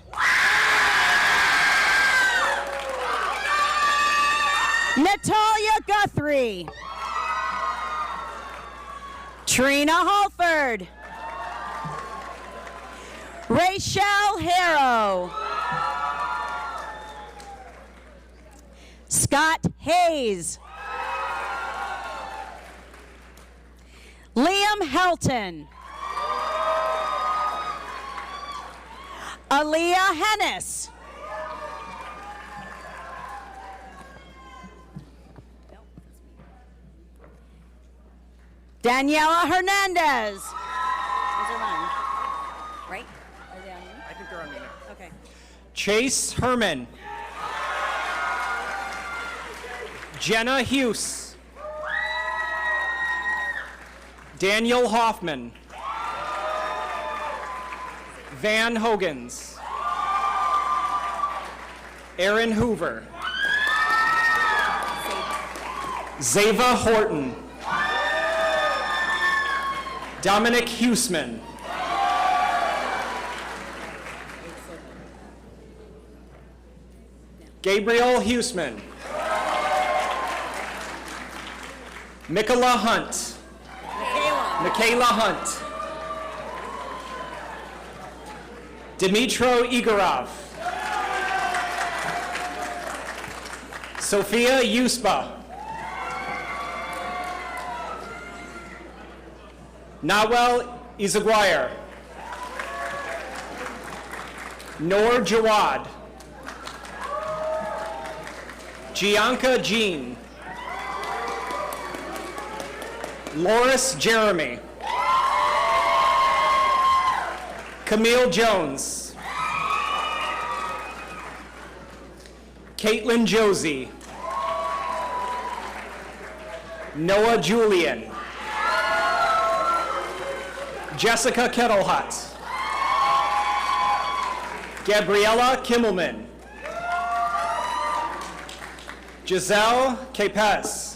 Natalia Guthrie. Trina Holford. Rachel Harrow. Scott Hayes. Liam Helton. Aaliyah Hennis. Daniela Hernandez. Those are mine, right? Are they on you? I think they're on me now. Okay. Chase Herman. Jenna Hughes. Daniel Hoffman. Van Hogans. Aaron Hoover. Zava Horton. Dominic Huseman. Gabriel Huseman. Michaela Hunt. Michaela Hunt. Dmitro Igorov. Sophia Yusba. Nawel Izaguirre. Noor Jawad. Gianca Jean. Loris Jeremy. Camille Jones. Caitlin Josie. Noah Julian. Jessica Kettlehut. Gabriella Kimmelman. Giselle Capes.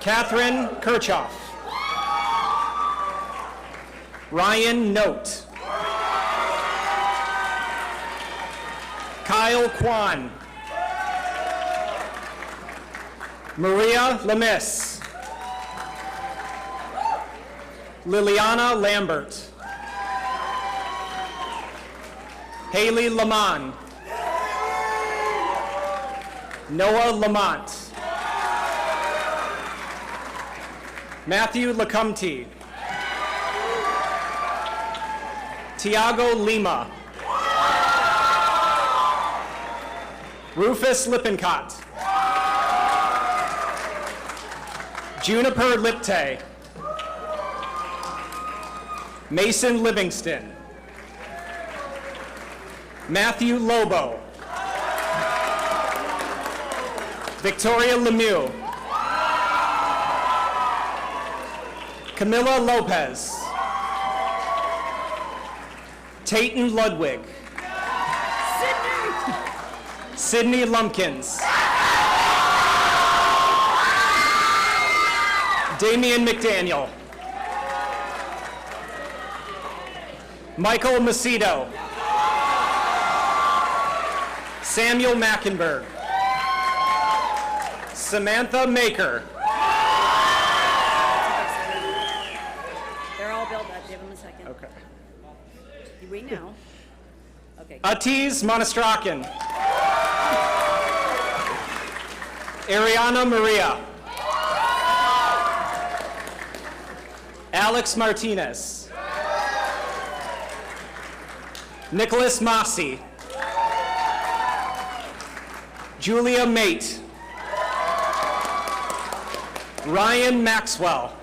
Catherine Kirchhoff. Ryan Note. Kyle Kwan. Maria Lemis. Liliana Lambert. Haley Lamont. Noah Lamont. Matthew Lecomte. Tiago Lima. Rufus Lippincott. Juniper Lipte. Mason Livingston. Matthew Lobo. Victoria Lemieux. Camilla Lopez. Tayton Ludwig. Sydney Lumpkins. Damian McDaniel. Michael Macedo. Samuel Mackenberg. Samantha Maker. They're all built up. Give them a second. Okay. You wait now. Okay. Atiz Monastraken. Ariana Maria. Alex Martinez. Nicholas Massey. Julia Mate. Ryan Maxwell.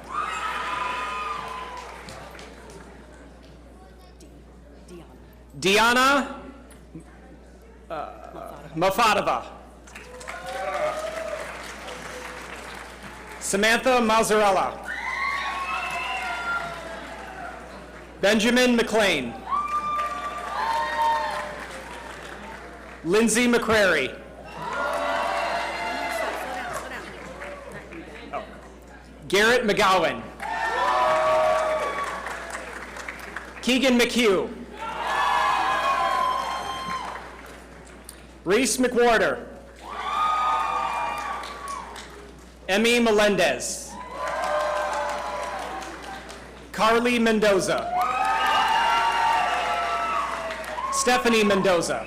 Diana Mafadova. Samantha Mazzarella. Benjamin McLean. Lindsay McCrary. Garrett McGowan. Keegan McHugh. Reese McWhorter. Emmy Melendez. Carly Mendoza. Stephanie Mendoza.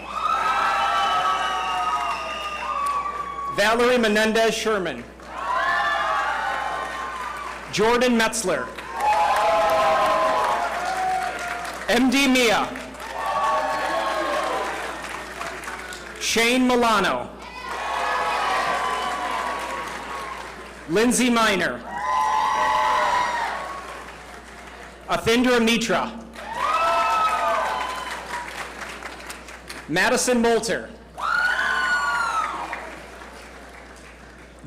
Valerie Menendez Sherman. Jordan Metzler. MD Mia. Shane Milano. Lindsay Minor. Athindra Mitra. Madison Moulter.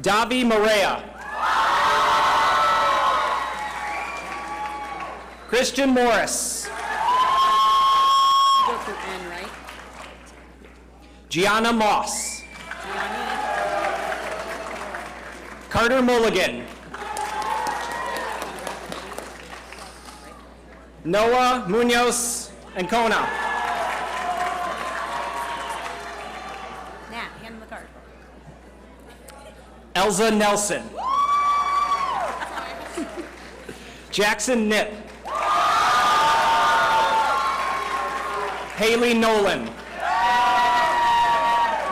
Davi Morea. Christian Morris. Go through N, right? Gianna Moss. Carter Mulligan. Noah Munoz Ancona. Nat, hand him the card. Elza Nelson. Jackson Nip. Haley Nolan. All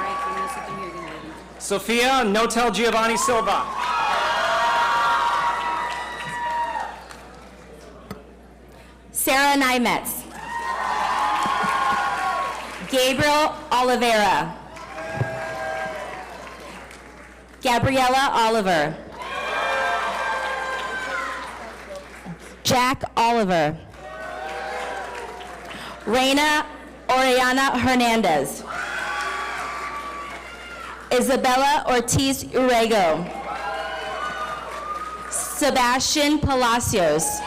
right, you're gonna sit them here. You're gonna leave them. Sophia Notel Giovanni Silva. Sarah Nymetz. Gabriel Oliveira. Gabriella Oliver. Jack Oliver. Reina Oriana Hernandez. Isabella Ortiz Urego. Sebastian Palacios.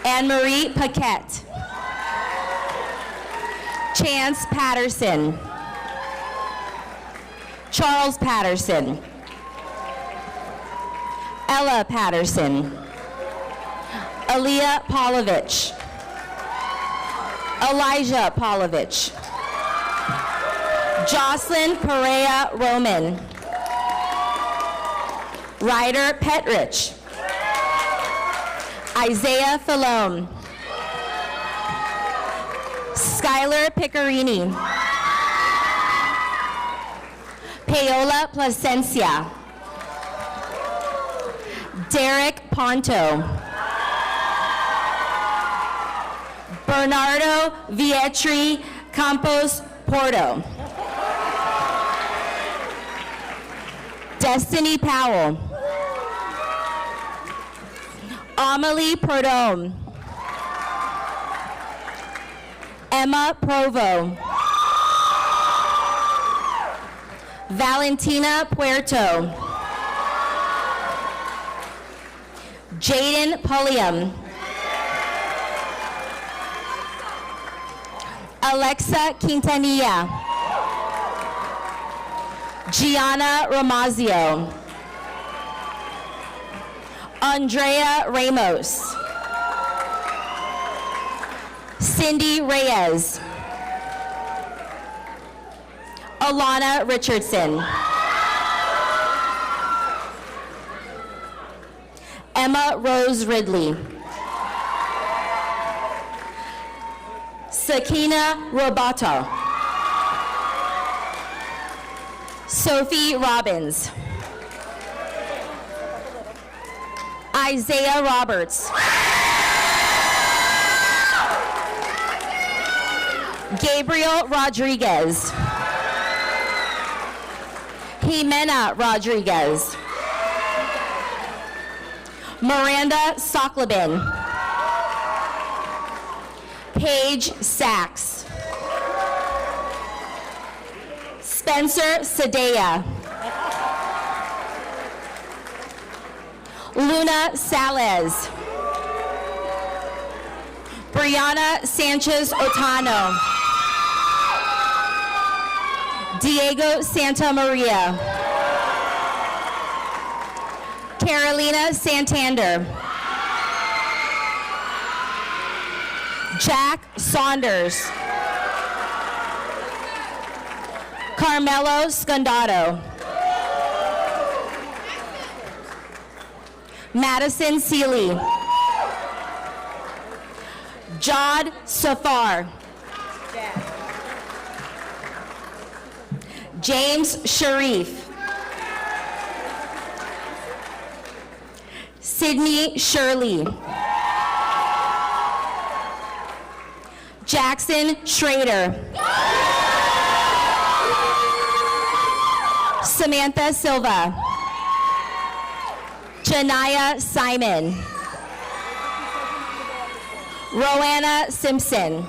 Anne-Marie Paquette. Chance Patterson. Charles Patterson. Ella Patterson. Aaliyah Polovich. Elijah Polovich. Jocelyn Perea Roman. Ryder Petrich. Isaiah Falone. Skylar Piccarini. Paola Placencia. Derek Ponto. Bernardo Vietri Campos Porto. Destiny Powell. Amelie Perdome. Emma Provo. Valentina Puerto. Jaden Pulliam. Alexa Quintanilla. Gianna Ramazio. Andrea Ramos. Cindy Reyes. Alana Richardson. Emma Rose Ridley. Sakina Robato. Sophie Robbins. Isaiah Roberts. Gabriel Rodriguez. Jimena Rodriguez. Miranda Soklebin. Paige Sachs. Spencer Sadea. Luna Salez. Brianna Sanchez Otano. Diego Santa Maria. Carolina Santander. Jack Saunders. Carmelo Scondato. Madison Seeley. Jod Safar. James Sharif. Sydney Shirley. Jackson Schrader. Samantha Silva. Janaya Simon. Roanna Simpson.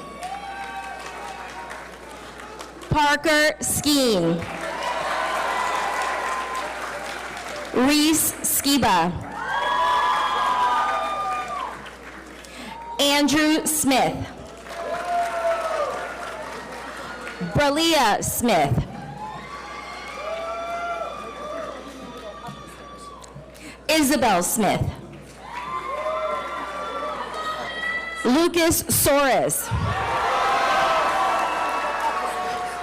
Parker Skeen. Reese Skiba. Andrew Smith. Bralia Smith. Isabel Smith. Lucas Soares.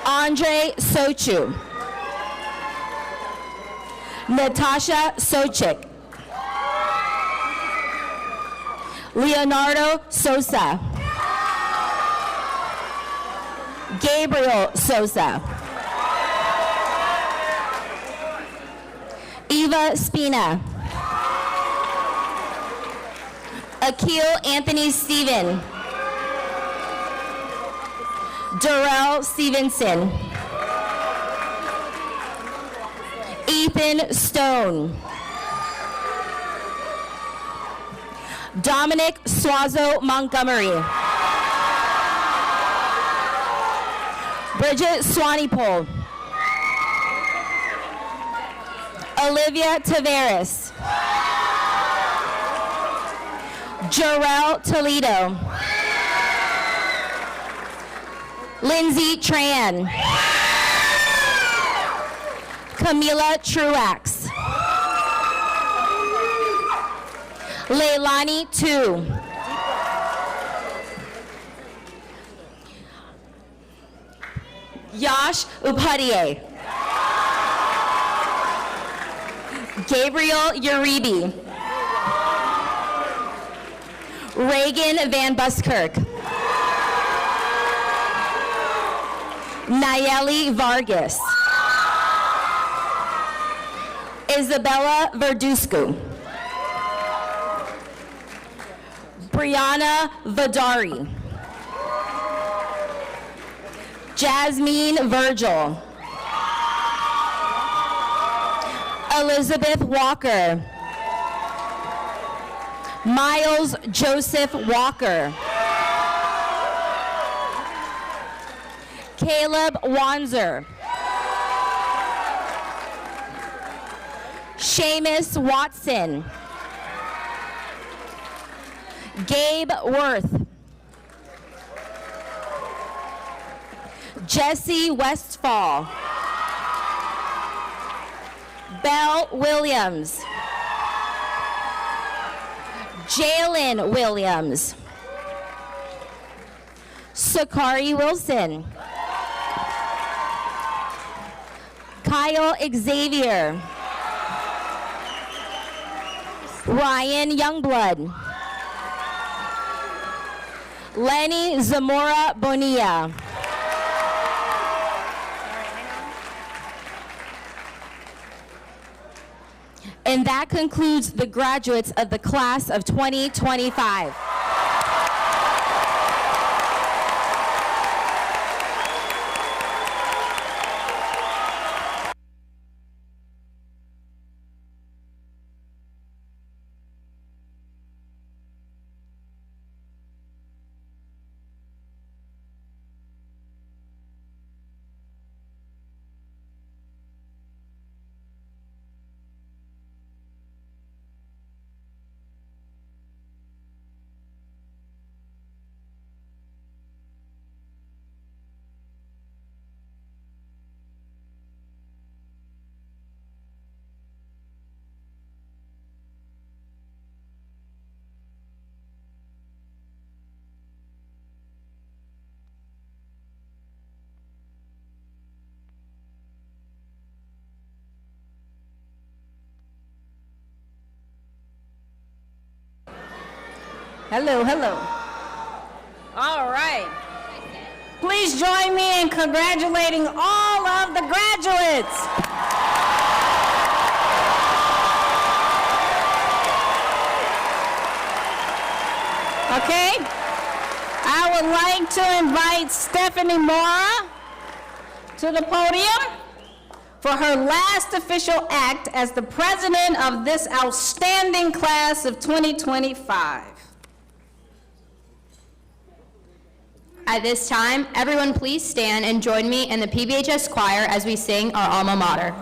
Andre Sochu. Natasha Sochik. Leonardo Sosa. Gabriel Sosa. Eva Spina. Akil Anthony Steven. Darrell Stevenson. Ethan Stone. Dominic Suazo Montgomery. Bridget Swanepoel. Olivia Taveras. Jarrell Toledo. Lindsay Tran. Camila Truax. Leilani Tu. Yash Upadhyay. Gabriel Uribe. Reagan Van Buskirk. Nayeli Vargas. Isabella Verduscu. Brianna Vadari. Jasmine Virgil. Elizabeth Walker. Miles Joseph Walker. Caleb Wanzer. Seamus Watson. Gabe Worth. Jesse Westfall. Belle Williams. Jalen Williams. Sakari Wilson. Kyle Xavier. Ryan Youngblood. Lenny Zamora Bonilla. And that concludes the graduates of the class of 2025. Hello, hello. All right. Please join me in congratulating all of the graduates. Okay. I would like to invite Stephanie Mora to the podium for her last official act as the president of this outstanding class of 2025. At this time, everyone please stand and join me in the PBHS choir as we sing our alma mater.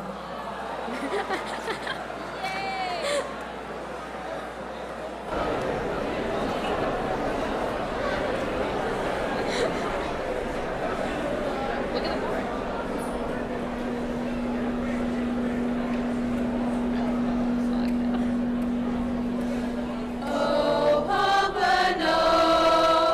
Oh, Pompano,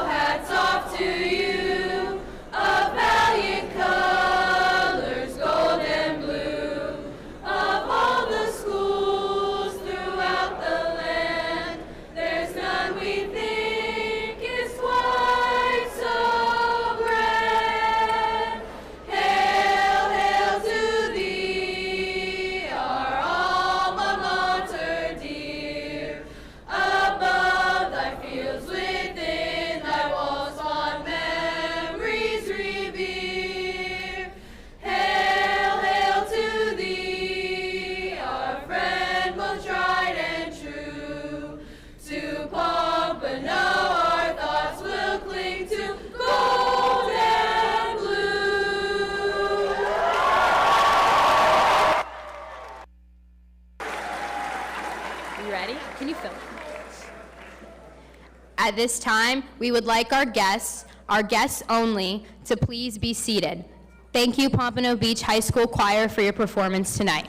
hats off to you, of valiant colors, gold and blue. Of all the schools throughout the land, there's none we think is quite so grand. Hail, hail to thee, our alma mater dear. Above thy fields, within thy walls, fond memories revere. Hail, hail to thee, our friend both tried and true. To Pompano our thoughts will cling to gold and blue. You ready? Can you film? At this time, we would like our guests only, to please be seated. Thank you, Pompano Beach High School Choir, for your performance tonight.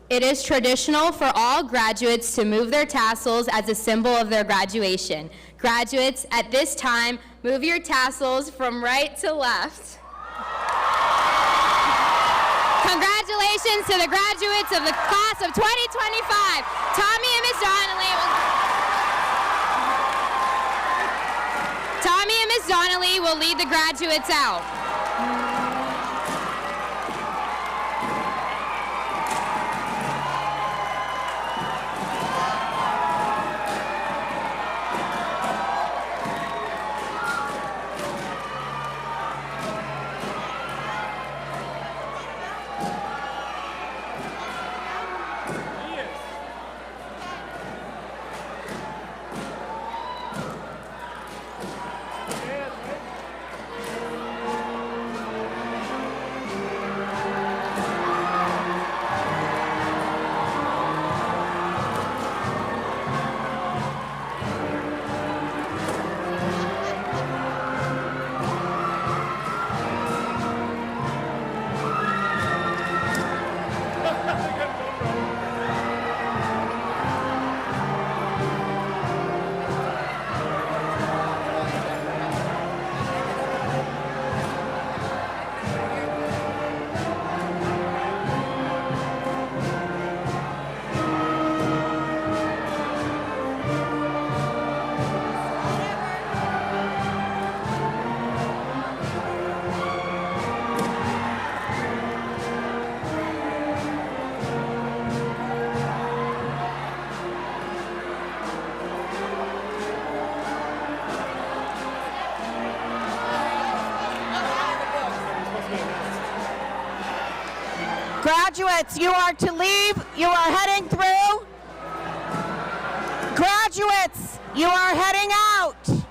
It is traditional for all graduates to move their tassels as a symbol of their graduation. Graduates, at this time, move your tassels from right to left. Congratulations to the graduates of the class of 2025. Tommy and Miss Donnelly will lead the graduates out. Graduates, you are to leave. You are heading through. Graduates, you are heading out.